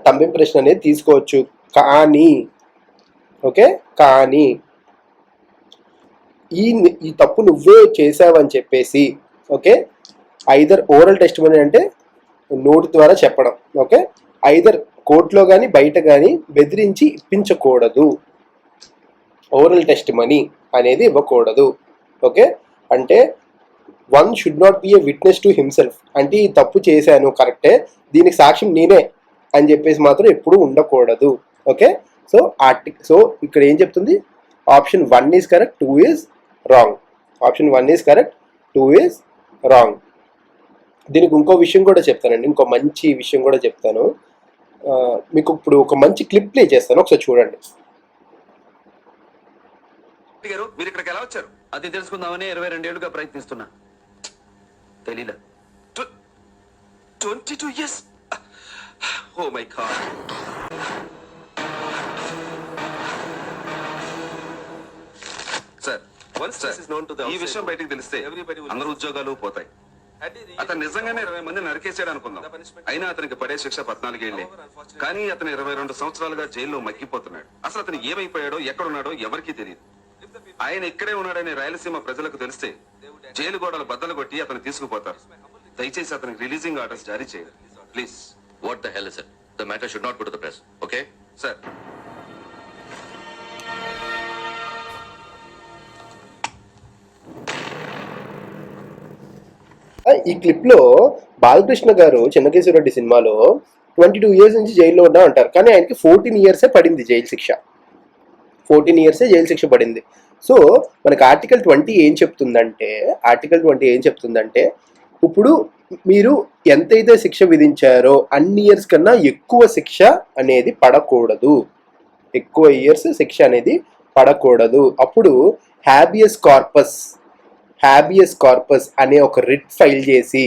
థంబ్ ఇంప్రెషన్ అనేది తీసుకోవచ్చు. కానీ కానీ ఈ తప్పు నువ్వే చేసావని చెప్పేసి ఐదర్ ఓరల్ టెస్టిమనీ అంటే నోటి ద్వారా చెప్పడం, ఐదర్ కోర్టులో కానీ బయట కానీ బెదిరించి ఇప్పించకూడదు. ఓరల్ టెస్టిమనీ అనేది ఇవ్వకూడదు. అంటే one should not be A witness to himself. అంటే ఈ తప్పు చేశాను కరెక్టే, దీనికి సాక్ష్యం నేనే అని చెప్పేసి మాత్రం ఎప్పుడు ఉండకూడదు. సో ఇక్కడ ఏం చెప్తుంది, option 1 is correct, 2 is wrong. Option 1 is correct, 2 is wrong. దీనికి ఇంకో విషయం కూడా చెప్తానండి, ఇంకో మంచి విషయం కూడా చెప్తాను మీకు. ఇప్పుడు ఒక మంచి క్లిప్ ప్లే చేస్తాను, ఒకసారి చూడండి. మీరు ఇక్కడికి ఎలా వచ్చారు? అది తెలుసుకుందామని 22 ఏళ్లుగా ప్రయత్నిస్తున్నా. తెలీదా? 22 years. Oh my God. Sir, ఈ విషయం బయటికి తెలిస్తే అందరూ ఉద్యోగాలు పోతాయి. అతను నిజంగానే 20 మంది నరికేసాడు అనుకుందాం. అయినా అతనికి పడే శిక్ష 14 ఏళ్లే. కానీ అతను 22 సంవత్సరాలుగా జైల్లో మగ్గిపోతున్నాడు. అసలు అతను ఏమైపోయాడో, ఎక్కడున్నాడో ఎవరికీ తెలియదు. ఆయన ఇక్కడే ఉన్నాడని రాయలసీమ ప్రజలకు తెలిస్తే జైలు గోడలు బద్దలు కొట్టి అతను తీసుకుపోతారు. దయచేసి అతనికి రిలీజింగ్ ఆర్డర్స్ జారీ చేయండి please. What the hell is it? The matter should not go to the press, okay? Sir, ఈ క్లిప్లో బాలకృష్ణ గారు చిన్నకేశ్వరరెడ్డి సినిమాలో 22 years నుంచి జైల్లో ఉన్నా అంటారు, కానీ ఆయనకి 14 years పడింది జైలు శిక్ష. 14 years జైలు శిక్ష పడింది. సో మనకి ఆర్టికల్ 20 ఏం చెప్తుందంటే ఇప్పుడు మీరు ఎంతైతే శిక్ష విధించారో అన్ని ఇయర్స్ కన్నా ఎక్కువ శిక్ష అనేది పడకూడదు. ఎక్కువ ఇయర్స్ శిక్ష అనేది పడకూడదు. అప్పుడు హ్యాబియస్ కార్పస్ అనే ఒక రిట్ ఫైల్ చేసి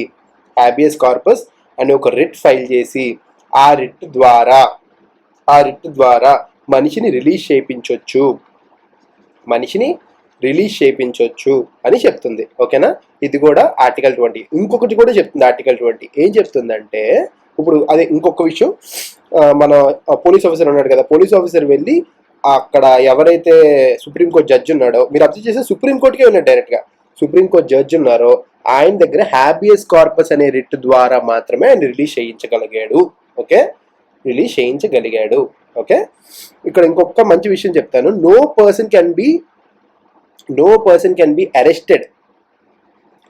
ఆ రిట్ ద్వారా మనిషిని రిలీజ్ చేయించవచ్చు అని చెప్తుంది. ఓకేనా? ఇది కూడా ఆర్టికల్ 20. ఇంకొకటి కూడా చెప్తుంది ఆర్టికల్ 20. ఏం చెప్తుందంటే, ఇప్పుడు అదే ఇంకొక విషయం, మన పోలీస్ ఆఫీసర్ ఉన్నాడు కదా, పోలీస్ ఆఫీసర్ వెళ్ళి అక్కడ ఎవరైతే సుప్రీంకోర్టు జడ్జి ఉన్నాడో, మీరు అబ్జర్వ్ చేస్తే సుప్రీంకోర్టుకే ఉన్నాడు డైరెక్ట్గా, సుప్రీంకోర్టు జడ్జి ఉన్నారో ఆయన దగ్గర హ్యాబియస్ కార్పస్ అనే రిట్ ద్వారా మాత్రమే ఆయన రిలీజ్ చేయించగలిగాడు. ఇక్కడ ఇంకొక మంచి విషయం చెప్తాను. No person can be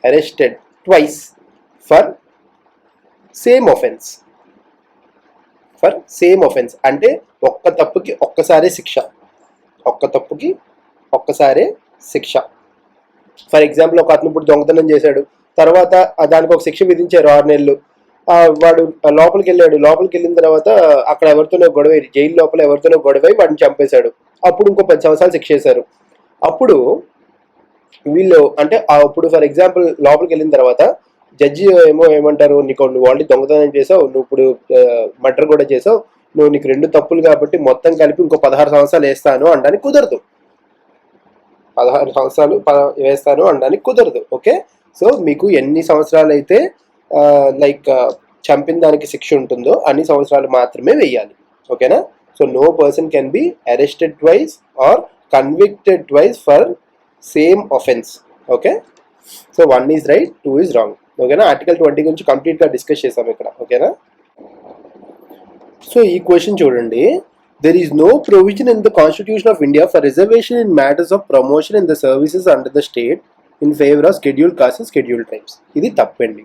arrested twice for same offence. అంటే ఒక్క తప్పుకి ఒక్కసారే శిక్ష. ఫర్ ఎగ్జాంపుల్, ఒక అతను ఇప్పుడు దొంగతనం చేశాడు, తర్వాత దానికి ఒక శిక్ష విధించారు 6 నెలలు. వాడు లోపలికి వెళ్ళిన తర్వాత అక్కడ ఎవరితోనో గొడవ, జైలు లోపల ఎవరితోనో గొడవై వాడిని చంపేశాడు. అప్పుడు ఇంకో 10 సంవత్సరాలు శిక్ష చేశారు. అప్పుడు వీళ్ళు అంటే అప్పుడు ఫర్ ఎగ్జాంపుల్ లోపలికి వెళ్ళిన తర్వాత జడ్జి ఏమంటారు, నువ్వు ఆల్రెడీ దొంగతనం చేసావు, నువ్వు ఇప్పుడు మర్డర్ కూడా చేసావు, నీకు 2 తప్పులు కాబట్టి మొత్తం కలిపి ఇంకో 16 సంవత్సరాలు వేస్తాను అనడానికి కుదరదు. 16 సంవత్సరాలు వేస్తాను అనడానికి కుదరదు. ఓకే, సో మీకు ఎన్ని సంవత్సరాలు అయితే చంపిన దానికి శిక్ష ఉంటుందో అన్ని సంవత్సరాలు మాత్రమే వేయాలి. ఓకేనా? So no person can be arrested twice or convicted twice for same offence. Okay, so 1 is right, 2 is wrong. ఓకేనా? ఆర్టికల్ 20 గురించి కంప్లీట్గా డిస్కస్ చేసాం ఇక్కడ. ఓకేనా? సో ఈ క్వశ్చన్ చూడండి. There is no provision in the Constitution of India for reservation in matters of promotion in the services under the state in favor of scheduled castes and scheduled tribes. ఇది తప్పండి.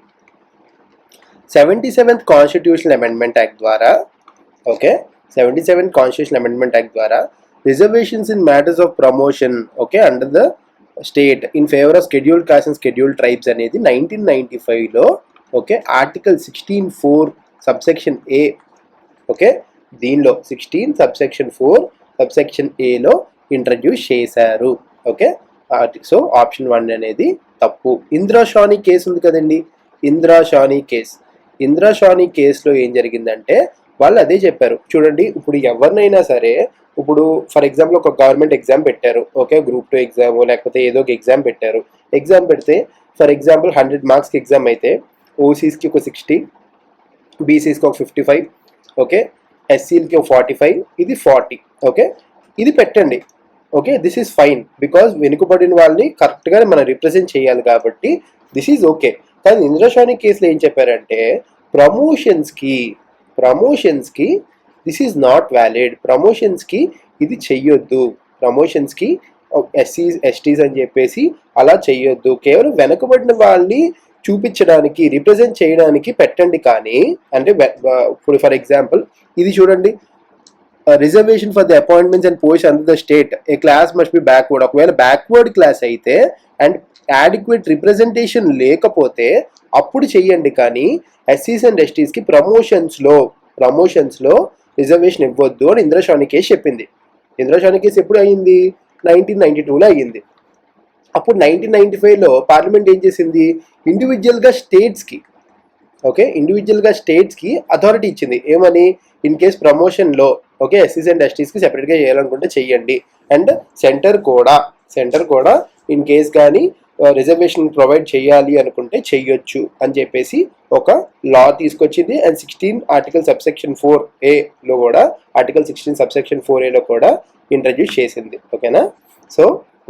77th Constitutional Amendment Act ద్వారా, okay, 77th Constitutional Amendment Act ద్వారా reservations in matters of promotion, okay, under the state in favor of scheduled castes and scheduled tribes అనేది 1995లో, okay, article 16(4) subsection A, okay, దీనిలో 16 subsection 4 subsection Aలో introduce చేశారు. Okay, so option 1 అనేది తప్పు. ఇందిరాషాని case ఉంది కదండి, ఇందిరాషాని కేసులో ఏం జరిగిందంటే వాళ్ళు అదే చెప్పారు. చూడండి, ఇప్పుడు ఎవరినైనా సరే, ఇప్పుడు ఫర్ ఎగ్జాంపుల్ ఒక గవర్నమెంట్ ఎగ్జామ్ పెట్టారు, ఓకే, గ్రూప్ 2 ఎగ్జామ్ లేకపోతే ఏదో ఒక ఎగ్జామ్ పెట్టారు. ఎగ్జామ్ పెడితే ఫర్ ఎగ్జాంపుల్ 100 మార్క్స్కి ఎగ్జామ్ అయితే ఓసీస్కి ఒక 60, బీసీస్కి ఒక 55, ఓకే, ఎస్సీలకి ఒక 45, ఇది 40, ఓకే, ఇది పెట్టండి. Okay, this is fine, because వెనుకబడిన వాళ్ళని కరెక్ట్గా మనం రిప్రజెంట్ చేయాలి కాబట్టి దిస్ ఈజ్ ఓకే. కానీ ఇంద్రశాని కేసులో ఏం చెప్పారంటే ప్రమోషన్స్కి దిస్ ఈజ్ నాట్ వ్యాలిడ్, ప్రమోషన్స్కి ఇది చెయ్యొద్దు, ప్రమోషన్స్కి ఎస్సీస్ ఎస్టీస్ అని చెప్పేసి అలా చెయ్యొద్దు, కేవలం వెనకబడిన వాళ్ళని చూపించడానికి రిప్రజెంట్ చేయడానికి పెట్టండి. కానీ అంటే ఇప్పుడు ఫర్ ఎగ్జాంపుల్ ఇది చూడండి, reservation for the appointments and post under the state A class must be backward. ఒకవేళ బ్యాక్వర్డ్ క్లాస్ అయితే అండ్ యాడిక్వేట్ రిప్రజెంటేషన్ లేకపోతే అప్పుడు చెయ్యండి. కానీ ఎస్సీస్ అండ్ ఎస్టీస్కి ప్రమోషన్స్లో రిజర్వేషన్ ఇవ్వద్దు అని ఇంద్రశాని కేసు చెప్పింది. ఇంద్రశాని కేసు ఎప్పుడు అయ్యింది? 1992లో అయ్యింది. అప్పుడు 1995లో పార్లమెంట్ ఏం చేసింది? ఇండివిజువల్గా స్టేట్స్కి అథారిటీ ఇచ్చింది. ఏమని? ఇన్ కేస్ ప్రమోషన్లో ఓకే ఎస్సీస్ అండ్ ఎస్టీస్కి సెపరేట్గా చేయాలనుకుంటే చెయ్యండి. అండ్ సెంటర్ కూడా ఇన్ కేస్ కానీ రిజర్వేషన్ ప్రొవైడ్ చేయాలి అనుకుంటే చెయ్యొచ్చు అని చెప్పేసి ఒక లా తీసుకొచ్చింది. అండ్ 16 ఆర్టికల్ సబ్సెక్షన్ 4A కూడా ఆర్టికల్ 16 సబ్సెక్షన్ 4Aలో కూడా ఇంట్రడ్యూస్ చేసింది. ఓకేనా? సో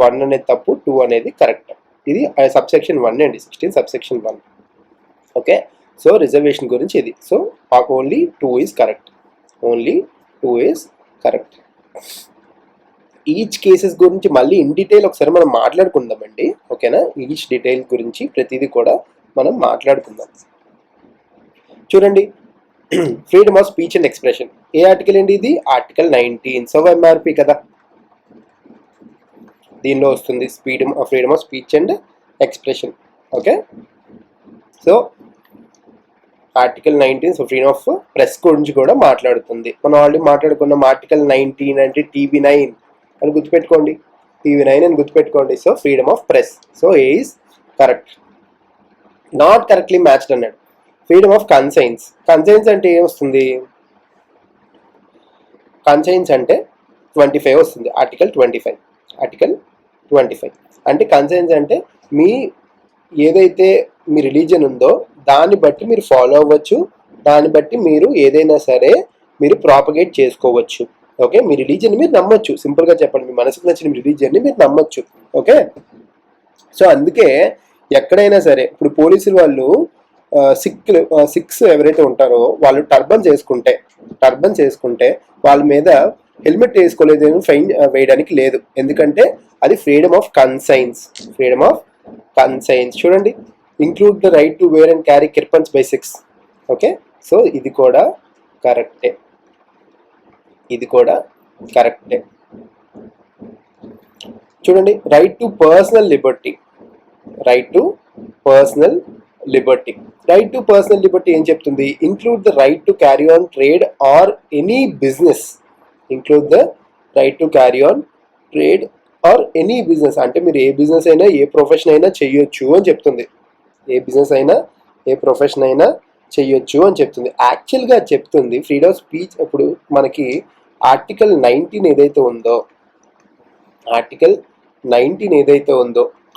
1 అనేది తప్పు, 2 అనేది కరెక్ట్. ఇది సబ్సెక్షన్ 1 అండి, 16 సబ్సెక్షన్ 1. ఓకే, సో రిజర్వేషన్ గురించి ఇది. So only 2 is correct. Each cases గురించి మళ్ళీ ఇన్ డీటెయిల్ ఒకసారి మనం మాట్లాడుకుందామండి. ఓకేనా? ఈచ్ డీటెయిల్ గురించి ప్రతిదీ కూడా మనం మాట్లాడుకుందాం. చూడండి, freedom of speech and expression A article అండి? ఇది ఆర్టికల్ 19. సో ఎంఆర్పి కదా, దీనిలో వస్తుంది freedom of speech and expression. Okay, so article 19 so freedom of press గురించి కూడా మాట్లాడుతుంది. మనం ఆల్రెడీ మాట్లాడుకున్నాం. ఆర్టికల్ 19 అంటే TV9 అని గుర్తుపెట్టుకోండి, TV9 అని గుర్తుపెట్టుకోండి. So freedom of press. So A is correct. Not correctly matched అన్నాడు. ఫ్రీడమ్ ఆఫ్ కన్సైన్స్ అంటే ఏమొస్తుంది? కన్సైన్స్ అంటే 25 వస్తుంది, ఆర్టికల్ 25 అంటే కన్సైన్స్ అంటే ఏదైతే మీ రిలీజియన్ ఉందో దాన్ని బట్టి మీరు ఫాలో అవ్వచ్చు, దాన్ని బట్టి మీరు ఏదైనా సరే మీరు ప్రాపగేట్ చేసుకోవచ్చు. ఓకే, మీ రిలీజియన్ మీరు నమ్మొచ్చు. సింపుల్గా చెప్పండి, మీ మనసుకు నచ్చిన మీ రిలీజియన్ని మీరు నమ్మొచ్చు. ఓకే, సో అందుకే ఎక్కడైనా సరే ఇప్పుడు పోలీసులు వాళ్ళు సిక్స్ ఎవరైతే ఉంటారో వాళ్ళు టర్బన్స్ వేసుకుంటే వాళ్ళ మీద హెల్మెట్ వేసుకోలేదని ఫైన్ వేయడానికి లేదు. ఎందుకంటే అది ఫ్రీడమ్ ఆఫ్ కన్సైన్స్. చూడండి, include the right to wear and carry kirpans by 6. Okay, so ఇది కూడా కరెక్టే. చూడండి, రైట్ టు పర్సనల్ లిబర్టీ ఏం చెప్తుంది? Include the right to carry on trade or any business. అంటే మీరు ఏ బిజినెస్ అయినా ఏ ప్రొఫెషన్ అయినా చెయ్యొచ్చు అని చెప్తుంది. యాక్చువల్గా చెప్తుంది ఫ్రీడమ్ ఆఫ్ స్పీచ్. ఇప్పుడు మనకి ఆర్టికల్ 19 ఏదైతే ఉందో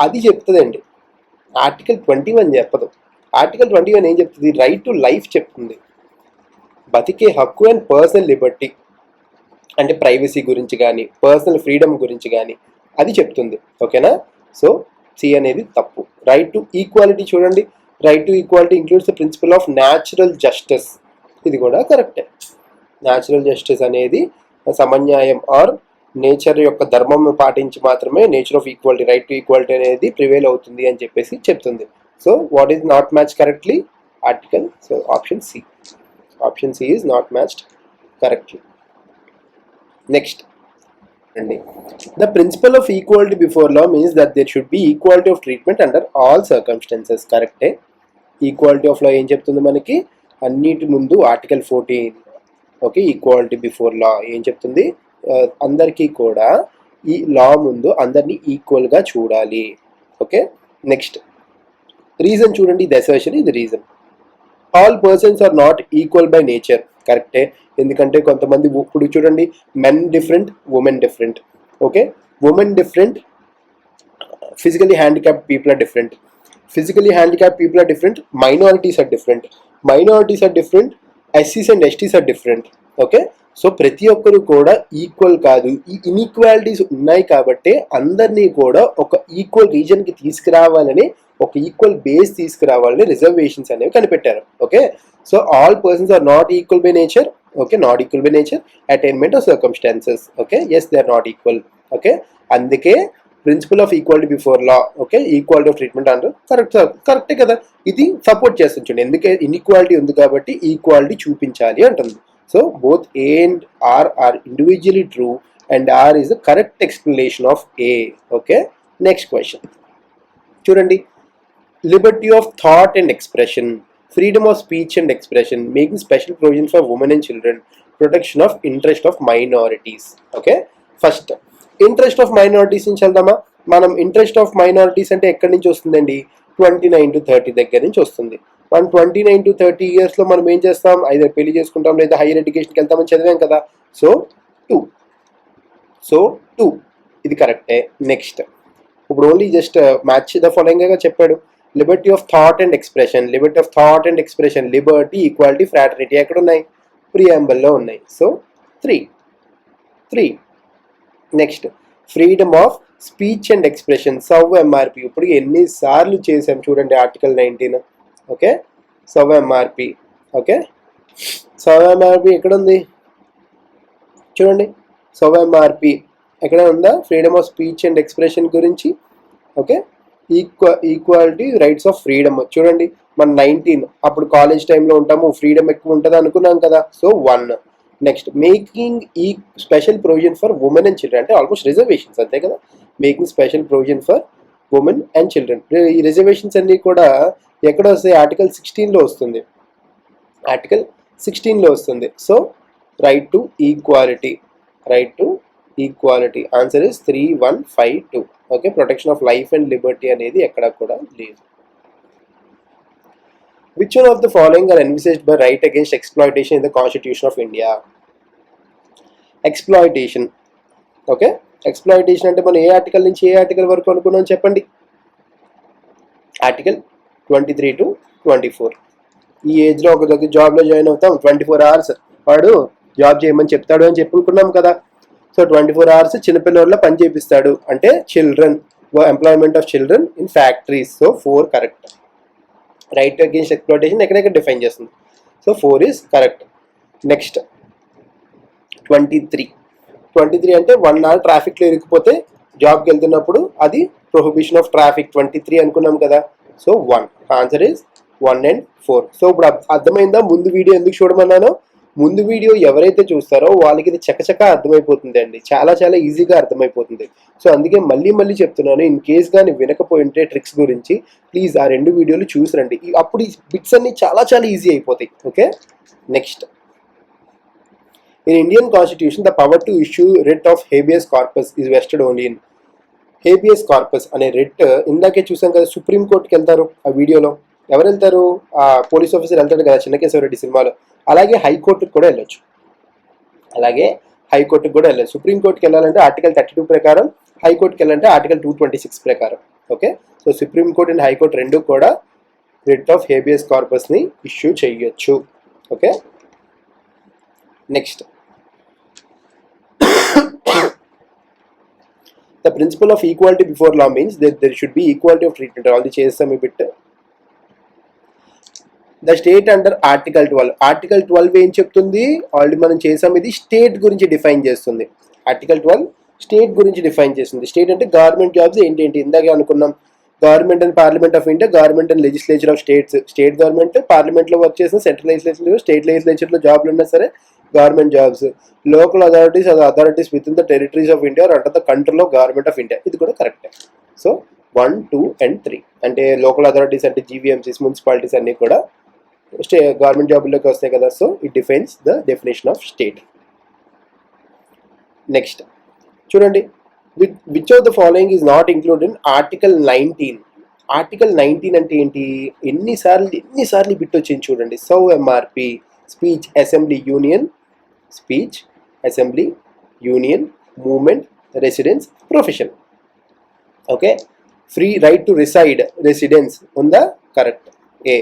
అది చెప్తుందండి. ఆర్టికల్ 21 చెప్పదు. ఆర్టికల్ 21 ఏం చెప్తుంది? రైట్ టు లైఫ్ చెప్తుంది, బతికే హక్కు అండ్ పర్సనల్ లిబర్టీ అంటే ప్రైవసీ గురించి కానీ పర్సనల్ ఫ్రీడమ్ గురించి కానీ అది చెప్తుంది. ఓకేనా? సో సి అనేది తప్పు. రైట్ టు ఈక్వాలిటీ చూడండి, right to equality includes the principle of natural justice. ఇది కూడా కరెక్టే. న్యాచురల్ జస్టిస్ అనేది సమన్యాయం ఆర్ నేచర్ యొక్క ధర్మం పాటించి మాత్రమే nature of equality, right to equality అనేది ప్రివేల్ అవుతుంది అని చెప్పేసి చెప్తుంది. So what is not match correctly? Article. So option C is not matched correctly. Next అండి, the principle of equality before law means that there should be equality of treatment under all circumstances. కరెక్టే. Equality of law ఏం చెప్తుంది మనకి? అన్నిటి ముందు article 14. Okay, equality before law ఏం చెప్తుంది? అందరికీ కూడా ఈ లా ముందు అందరినీ ఈక్వల్గా చూడాలి. ఓకే, నెక్స్ట్ రీజన్ చూడండి, ఇది అసర్షన్, ఇది reason. All persons are not equal by nature. కరెక్టే, ఎందుకంటే కొంతమంది ఇప్పుడు చూడండి, men different, women different. Okay, women different, physically handicapped people are different, physically handicapped people are different, minorities are different, minorities are different, SCs and STs are different. Okay, so ప్రతి ఒక్కరు కూడా equal కాదు. ఈ inequalities ఉన్నాయి కాబట్టి అందరినీ కూడా ఒక ఈక్వల్ రీజన్కి తీసుకురావాలని, ఒక ఈక్వల్ బేస్ తీసుకురావాలని రిజర్వేషన్స్ అనేవి కనిపెట్టారు. Okay, so all persons are not equal by nature. Okay, not equal by nature, attainment of circumstances. Okay, yes they are not equal. Okay, అందుకే principle of equality before law. Okay, equality of treatment అంటారు. కరెక్టే కదా, ఇది support చేస్తుంది చూడండి. ఎందుకే inequality ఉంది కాబట్టి ఈక్వాలిటీ చూపించాలి అంటుంది. So both A and R are individually true and R is the correct explanation of A. Okay, next question చూడండి. Liberty of thought and expression, freedom of speech and expression, making special provision for women and children, protection of interest of minorities. Okay, first interest of minorities నుంచి వెళ్దామా. మనం interest of minorities అంటే ఎక్కడి నుంచి వస్తుందండి? 29 to 30 దగ్గర నుంచి వస్తుంది. మనం 29 to 30 ఇయర్స్లో మనం ఏం చేస్తాం? అయితే పెళ్లి చేసుకుంటాం, లేదా హైయర్ ఎడ్యుకేషన్కి వెళ్తామని చదివాం కదా. సో 2 ఇది కరెక్టే. నెక్స్ట్ ఇప్పుడు ఓన్లీ జస్ట్ మ్యాచ్ ద ఫాలోయింగ్గా చెప్పాడు. Liberty of thought and expression, liberty of thought and expression, liberty, equality, fraternity ఎక్కడ ఉన్నాయి? ప్రియాంబుల్లో ఉన్నాయి. So 3. Next freedom of speech and expression, సవ్ ఎంఆర్పి. ఇప్పుడు ఎన్నిసార్లు చేసాం చూడండి, ఆర్టికల్ 19. ఓకే, సవ్ ఎంఆర్పి. ఓకే, సవ్ ఎంఆర్పి ఎక్కడ ఉంది చూడండి, సవ్ ఎంఆర్పి ఎక్కడ ఉందా? Freedom of speech and expression గురించి. Okay, equality, rights of freedom చూడండి. మన 19 అప్పుడు కాలేజ్ టైంలో ఉంటాము, ఫ్రీడమ్ ఎక్కువ ఉంటుంది అనుకున్నాం కదా. సో 1. నెక్స్ట్ మేకింగ్ ఈ special provision for women and children, అంటే ఆల్మోస్ట్ రిజర్వేషన్స్ అంతే కదా. Making special provision for women and children. ఈ రిజర్వేషన్స్ అన్నీ కూడా ఎక్కడ వస్తాయి? ఆర్టికల్ 16లో వస్తుంది, ఆర్టికల్ 16లో వస్తుంది. So right to equality, right to equality, answer is 3152. Okay, protection of life and Liberty అనేది ఎక్కడ కూడా లేదు. Which one of the following are envisaged by right against exploitation in the Constitution of India? Exploitation. Okay, exploitation అంటే మనం ఏ article నుంచి ఏ article వరకు అనుకున్నాం చెప్పండి? Article 23 to 24. ఈ ఏజ్లో ఒక దగ్గర జాబ్లో జాయిన్ అవుతాం, 24 hours వాడు జాబ్ చేయమని చెప్తాడు అని చెప్పుకున్నాం కదా. సో 24 hours చిన్నపిల్లల పని చేపిస్తాడు అంటే children, employment of children in factories. So 4 correct. Right against exploitation ఎక్కడెక్కడ డిఫైన్ చేస్తుంది. So 4 is correct. నెక్స్ట్ 23 అంటే 1 hour ట్రాఫిక్లో ఇరికిపోతే జాబ్కి వెళ్తున్నప్పుడు అది ప్రొహిబిషన్ ఆఫ్ ట్రాఫిక్. 23 అనుకున్నాం కదా. So 1, answer is 1 and 4. So ఇప్పుడు అర్థమైందా ముందు వీడియో ఎందుకు చూడమన్నానో? ముందు వీడియో ఎవరైతే చూస్తారో వాళ్ళకి ఇది చకచకా అర్థమైపోతుంది అండి, చాలా చాలా ఈజీగా అర్థమైపోతుంది. సో అందుకే మళ్ళీ చెప్తున్నాను, ఇన్ కేస్ కానీ వినకపోయి ఉంటే ట్రిక్స్ గురించి ప్లీజ్ ఆ 2 వీడియోలు చూసిరండి, అప్పుడు ఈ బిట్స్ అన్ని చాలా చాలా ఈజీ అయిపోతాయి. Okay, next in Indian constitution the power to issue writ of habeas corpus is vested only in. Habeas corpus అనే రిట్ ఇందాకే చూసాం కదా, సుప్రీంకోర్టుకి వెళ్తారు. ఆ వీడియోలో ఎవరు వెళ్తారు? ఆ పోలీస్ ఆఫీసర్ వెళ్తాడు కదా చిన్నకేశ్వరరెడ్డి సినిమాలో. అలాగే హైకోర్టుకు కూడా వెళ్ళొచ్చు, సుప్రీంకోర్టుకి వెళ్ళాలంటే ఆర్టికల్ 32 ప్రకారం, హైకోర్టుకి వెళ్ళాలంటే ఆర్టికల్ 226 ప్రకారం. Okay, so supreme court and high court రెండు కూడా రిట్ ఆఫ్ హేబియస్ కార్పస్ని ఇష్యూ చేయొచ్చు. Okay, next the principle of equality before law means there should be equality of treatment. Already చేస్తాం ఈ bit. The state under article 12. Article 12 ఏం చెప్తుంది? Already మనం చేసాం, ఇది స్టేట్ గురించి డిఫైన్ చేస్తుంది. ఆర్టికల్ 12 స్టేట్ గురించి డిఫైన్ చేస్తుంది. స్టేట్ అంటే గవర్నమెంట్ జాబ్స్ ఏంటి ఇందాకే అనుకున్నాం. Government and parliament of India, government and legislature of states. State government పార్లమెంట్లో వర్క్ చేసిన, సెంట్రల్ లెజిస్లేచర్ స్టేట్ లెజిస్లేచర్లో జాబ్లు ఉన్నా సరే government jobs. Local authorities with in the territories of India under the control of government of India. ఇది కూడా కరెక్టే. So 1, 2 and 3 అంటే local authorities అంటే జీవీఎంసీస్, మున్సిపాలిటీస్ అన్నీ కూడా గవర్నమెంట్ జాబుల్లోకి వస్తాయి కదా. So it defines the definition of state. Next చూడండి, which of the following is not included in article 19. Article 19 అంటే ఏంటి? ఎన్నిసార్లు బిట్ వచ్చింది చూడండి. సవ్ MRP, speech, assembly, union, speech, assembly, union, movement, residence, profession. Okay, free right to reside, residence ఉందా? Correct, A.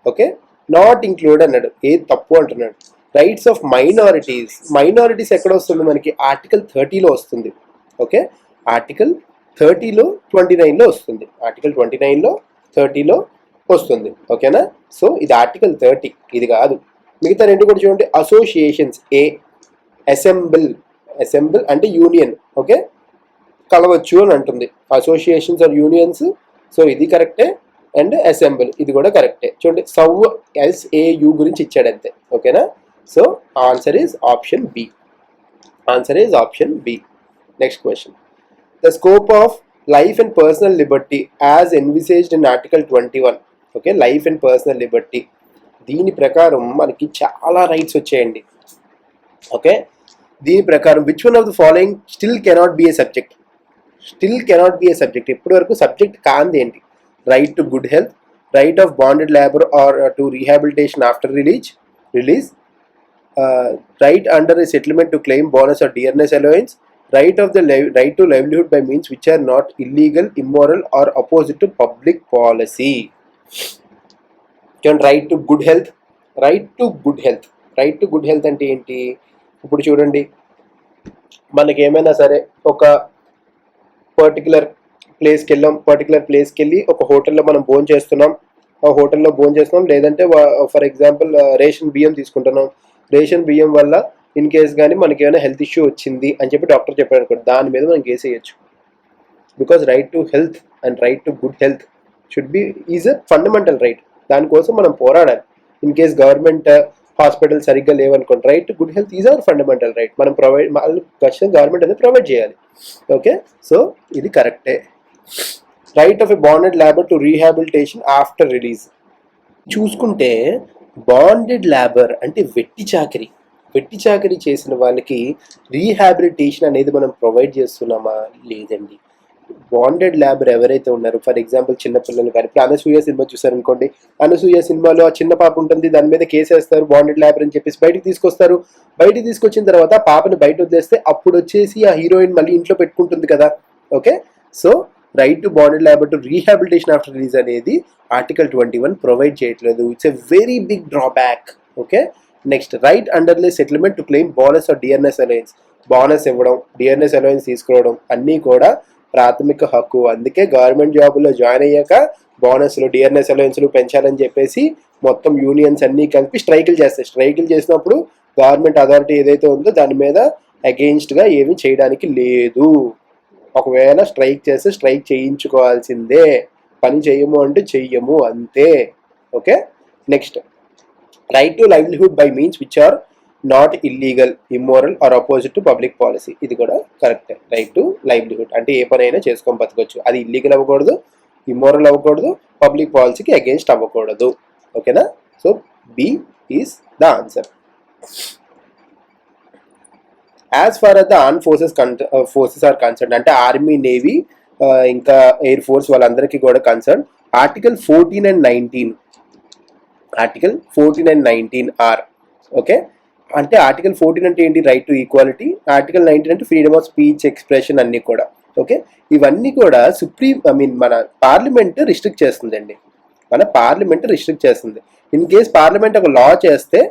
Okay, not include అన్నాడు, A తప్పు అంటున్నాడు. రైట్స్ ఆఫ్ మైనారిటీస్, మైనారిటీస్ ఎక్కడ వస్తుంది మనకి? ఆర్టికల్ 30లో వస్తుంది. ఓకే, ఆర్టికల్ 30లో 29లో వస్తుంది, ఆర్టికల్ 29లో 30లో వస్తుంది. ఓకేనా? సో ఇది ఆర్టికల్ 30, ఇది కాదు. మిగతా రెండు కూడా చూడండి. అసోసియేషన్స్, ఏ. అసెంబుల్, అసెంబుల్ అంటే యూనియన్. ఓకే, కలవచ్చు అని అంటుంది. అసోసియేషన్స్ ఆర్ యూనియన్స్, సో ఇది కరెక్టే. అండ్ అసెంబుల్ ఇది కూడా కరెక్టే. చూడండి, సవ్, SAU గురించి ఇచ్చాడు అంతే. ఓకేనా? So answer is option B. Answer is option B. Next question. The scope of life and personal liberty as envisaged in article 21. Okay, life and personal liberty, దీని ప్రకారం మనకి చాలా రైట్స్ వచ్చాయండి. ఓకే, దీని ప్రకారం which one of the following still cannot be a subject? Still cannot be a subject, ఇప్పటి వరకు subject కాంది ఏంటి? Right to good health, right of bonded labour are to rehabilitation after release, right under a settlement to claim bonus or dearness allowance, right of the right to livelihood by means which are not illegal, immoral or opposite to public policy. Right to good health, right to good health, right to good health అంటే ఏంటి? ఇప్పుడు చూడండి, మనకి ఏమైనా సరే ఒక particular ప్లేస్కి వెళ్ళి ఒక హోటల్లో మనం భోజనం చేస్తున్నాం, ఆ హోటల్లో భోజనం చేస్తున్నాం, లేదంటే ఫర్ ఎగ్జాంపుల్ రేషన్ బియ్యం తీసుకుంటున్నాం. రేషన్ బియ్యం వల్ల ఇన్ కేస్ కానీ మనకి ఏమైనా హెల్త్ ఇష్యూ వచ్చింది అని చెప్పి డాక్టర్ చెప్పాడు అనుకోండి, దాని మీద మనం కేసు వేయచ్చు. Because right to health and right to good health should be is a fundamental right. దానికోసం మనం పోరాడాలి. ఇన్ కేస్ గవర్నమెంట్ హాస్పిటల్ సరిగ్గా లేవనుకోండి, right to good health is our fundamental right. మనం ప్రొవైడ్, ఖచ్చితంగా గవర్నమెంట్ అనేది ప్రొవైడ్ చేయాలి. ఓకే, సో ఇది కరెక్టే. Right of a bonded labour to rehabilitation after release. చూసుకుంటే బాండెడ్ లేబర్ అంటే వెట్టి చాకరీ చేసిన వాళ్ళకి రీహాబిలిటేషన్ అనేది మనం ప్రొవైడ్ చేస్తున్నామా? లేదండి. బాండెడ్ లేబర్ ఎవరైతే ఉన్నారో, ఫర్ ఎగ్జాంపుల్ చిన్నపిల్లలు కానీ, ఇప్పుడు అనసూయ సినిమా చూసారనుకోండి, అనసూయ సినిమాలో ఆ చిన్న పాప ఉంటుంది, దాని మీద కేసు వేస్తారు, బాండెడ్ లేబర్ అని చెప్పేసి బయటికి తీసుకొస్తారు. బయటికి తీసుకొచ్చిన తర్వాత పాపని బయట వదిలేస్తే అప్పుడు వచ్చేసి ఆ హీరోయిన్ మళ్ళీ ఇంట్లో పెట్టుకుంటుంది కదా. Okay, so right to bonded labour to rehabilitation after release అనేది ఆర్టికల్ 21 ప్రొవైడ్ చేయట్లేదు. It's a very big drawback. Okay, next, right under a settlement to claim bonus or DRS allowance. Bonus ఇవ్వడం, డిఆర్ఎస్ అలయన్స్ తీసుకోవడం అన్నీ కూడా ప్రాథమిక హక్కు. అందుకే government జాబుల్లో join అయ్యాక బోనస్లు, డిఆర్ఎస్ అలయన్స్లు పెంచాలని చెప్పేసి మొత్తం యూనియన్స్ అన్నీ కలిపి స్ట్రైకులు చేస్తాయి. స్ట్రైకులు చేసినప్పుడు గవర్నమెంట్ అథారిటీ ఏదైతే ఉందో దాని మీద అగెయిన్స్ట్గా ఏమీ చేయడానికి లేదు. ఒకవేళ స్ట్రైక్ చేస్తే స్ట్రైక్ చేయించుకోవాల్సిందే, పని చేయము అంటే చెయ్యము, అంతే. Okay, next, right to livelihood by means which are not illegal, immoral or opposite to public policy. ఇది కూడా కరెక్టే. రైట్ టు లైవ్లీహుడ్ అంటే ఏ పనైనా చేసుకొని బతకొచ్చు, అది ఇల్లీగల్ అవ్వకూడదు, ఇమ్మోరల్ అవ్వకూడదు, పబ్లిక్ పాలసీకి అగేన్స్ట్ అవ్వకూడదు. ఓకేనా? So B is the answer. As far as the armed forces are concerned, అంటే ఆర్మీ, నేవీ, ఇంకా ఎయిర్ ఫోర్స్ వాళ్ళందరికీ కూడా concern article 14 and 19, article 14 and 19 are. Okay, అంటే ఆర్టికల్ 14 అంటే ఏంటి? Right to equality. ఆర్టికల్ 19 అంటే ఫ్రీడమ్ ఆఫ్ స్పీచ్, ఎక్స్ప్రెషన్ అన్నీ కూడా. ఓకే, ఇవన్నీ కూడా మన పార్లమెంట్ రిస్ట్రిక్ట్ చేస్తుందండి. మన పార్లమెంట్ రిస్ట్రిక్ట్ చేస్తుంది. ఇన్ కేస్ పార్లమెంట్ ఒక లా చేస్తే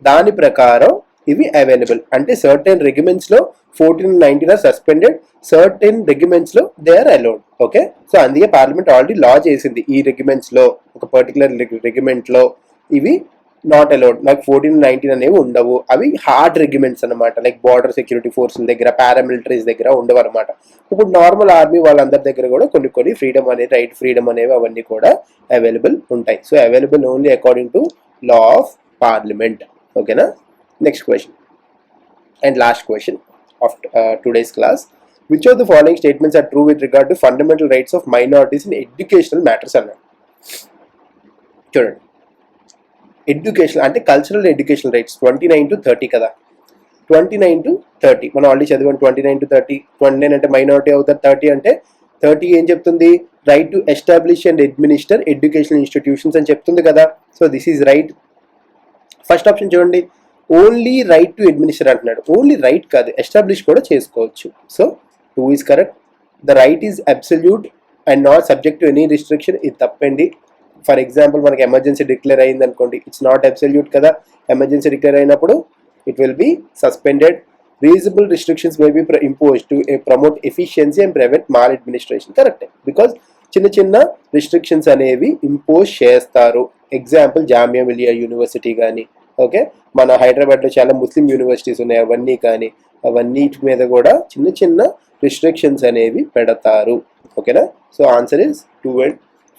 దాని ప్రకారం ఇవి అవైలబుల్. అంటే సర్టెన్ రెగ్యుమెంట్స్ లో 14 and 19 are suspended, certain regiments లో they are allowed. Okay, so అందుకే పార్లమెంట్ ఆల్రెడీ లా చేసింది, ఈ రెగ్యుమెంట్స్ లో, ఒక పర్టికులర్ రెగ్యుమెంట్ లో ఇవి నాట్ అలౌడ్. నాకు 14 and 19 అనేవి ఉండవు. అవి హార్డ్ రెగ్యుమెంట్స్ అనమాట. లైక్ బార్డర్ సెక్యూరిటీ ఫోర్సుల దగ్గర, పారామిలిటరీస్ దగ్గర ఉండవు అనమాట. ఇప్పుడు నార్మల్ ఆర్మీ వాళ్ళందరి దగ్గర కూడా కొన్ని ఫ్రీడమ్ అనేది, రైట్ ఫ్రీడమ్ అనేవి అవన్నీ కూడా అవైలబుల్ ఉంటాయి. So available only according to law of parliament. ఓకేనా? Next question and last question of today's class. Which of the following statements are true with regard to fundamental rights of minorities in educational matters అన్నాడు. చూడండి, education అంటే cultural educational rights 29 to 30 కదా. 29 to 30 మనం already చదివాం. 29 to 30, 29 అంటే minority అవుతారు, 30 అంటే 30 ఏం చెప్తుంది? Right to establish and administer educational institutions అని చెప్తుంది కదా. So this is right. First option చూడండి, ఓన్లీ రైట్ టు అడ్మినిస్టర్ అంటున్నాడు. ఓన్లీ రైట్ కాదు, ఎస్టాబ్లిష్ కూడా చేసుకోవచ్చు. So 2 is correct. The right is absolute and not subject to any restriction. ఇది తప్పండి. ఫర్ ఎగ్జాంపుల్ మనకి ఎమర్జెన్సీ డిక్లేర్ అయింది అనుకోండి, ఇట్స్ నాట్ అబ్సల్యూట్ కదా. ఎమర్జెన్సీ డిక్లేర్ అయినప్పుడు it will B suspended. Reasonable restrictions may be impose to promote efficiency and private mall administration. కరెక్టే, because చిన్న చిన్న రిస్ట్రిక్షన్స్ అనేవి ఇంపోజ్ చేస్తారు. ఎగ్జాంపుల్ జామియా మిలియా యూనివర్సిటీ కానీ, ఓకే, మన హైదరాబాద్లో చాలా ముస్లిం యూనివర్సిటీస్ ఉన్నాయి, అవన్నీ కానీ అవన్నిటి మీద కూడా చిన్న చిన్న రిస్ట్రిక్షన్స్ అనేవి పెడతారు. ఓకేనా? So answer is 2 and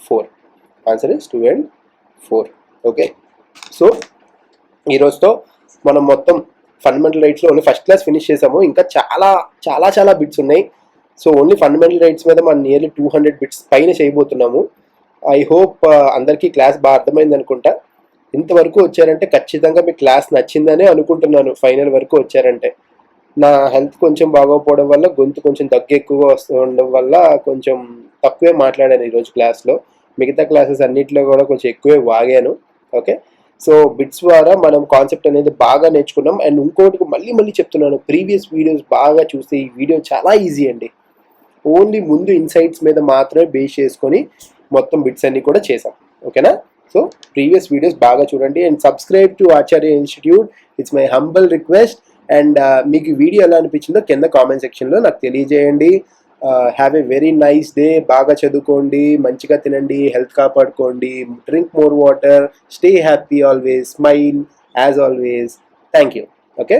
4. Answer is 2 and 4. Okay, so ఈరోజుతో మనం మొత్తం ఫండమెంటల్ రైట్స్లో ఓన్లీ ఫస్ట్ క్లాస్ ఫినిష్ చేసాము. ఇంకా చాలా చాలా చాలా బిట్స్ ఉన్నాయి. సో ఓన్లీ ఫండమెంటల్ రైట్స్ మీద మనం నియర్లీ 200 బిట్స్ పైన చేయబోతున్నాము. ఐ హోప్ అందరికీ క్లాస్ బాగా అర్థమైంది అనుకుంటా. ఇంతవరకు వచ్చారంటే ఖచ్చితంగా మీ క్లాస్ నచ్చిందనే అనుకుంటున్నాను. ఫైనల్ వరకు వచ్చారంటే. నా హెల్త్ కొంచెం బాగోకపోవడం వల్ల, గొంతు కొంచెం దగ్గు ఎక్కువగా వస్తూ ఉండడం వల్ల కొంచెం తక్కువే మాట్లాడాను ఈరోజు క్లాస్లో. మిగతా క్లాసెస్ అన్నింటిలో కూడా కొంచెం ఎక్కువే వాగాను. ఓకే, సో బిట్స్ ద్వారా మనం కాన్సెప్ట్ అనేది బాగా నేర్చుకున్నాం. అండ్ ఇంకోటి మళ్ళీ చెప్తున్నాను, ప్రీవియస్ వీడియోస్ బాగా చూస్తే ఈ వీడియో చాలా ఈజీ అండి. ఓన్లీ ముందు ఇన్సైట్స్ మీద మాత్రమే బేస్ చేసుకొని మొత్తం బిట్స్ అన్ని కూడా చేసాం. ఓకేనా? సో ప్రీవియస్ వీడియోస్ బాగా చూడండి and subscribe to Acharya institute. It's my humble request. And మీకు వీడియో ఎలా అనిపించిందో కింద కామెంట్ సెక్షన్లో నాకు తెలియజేయండి. Have a very nice day. బాగా చదువుకోండి, మంచిగా తినండి, హెల్త్ కాపాడుకోండి, drink more water, stay happy always, smile as always. Thank you. Okay.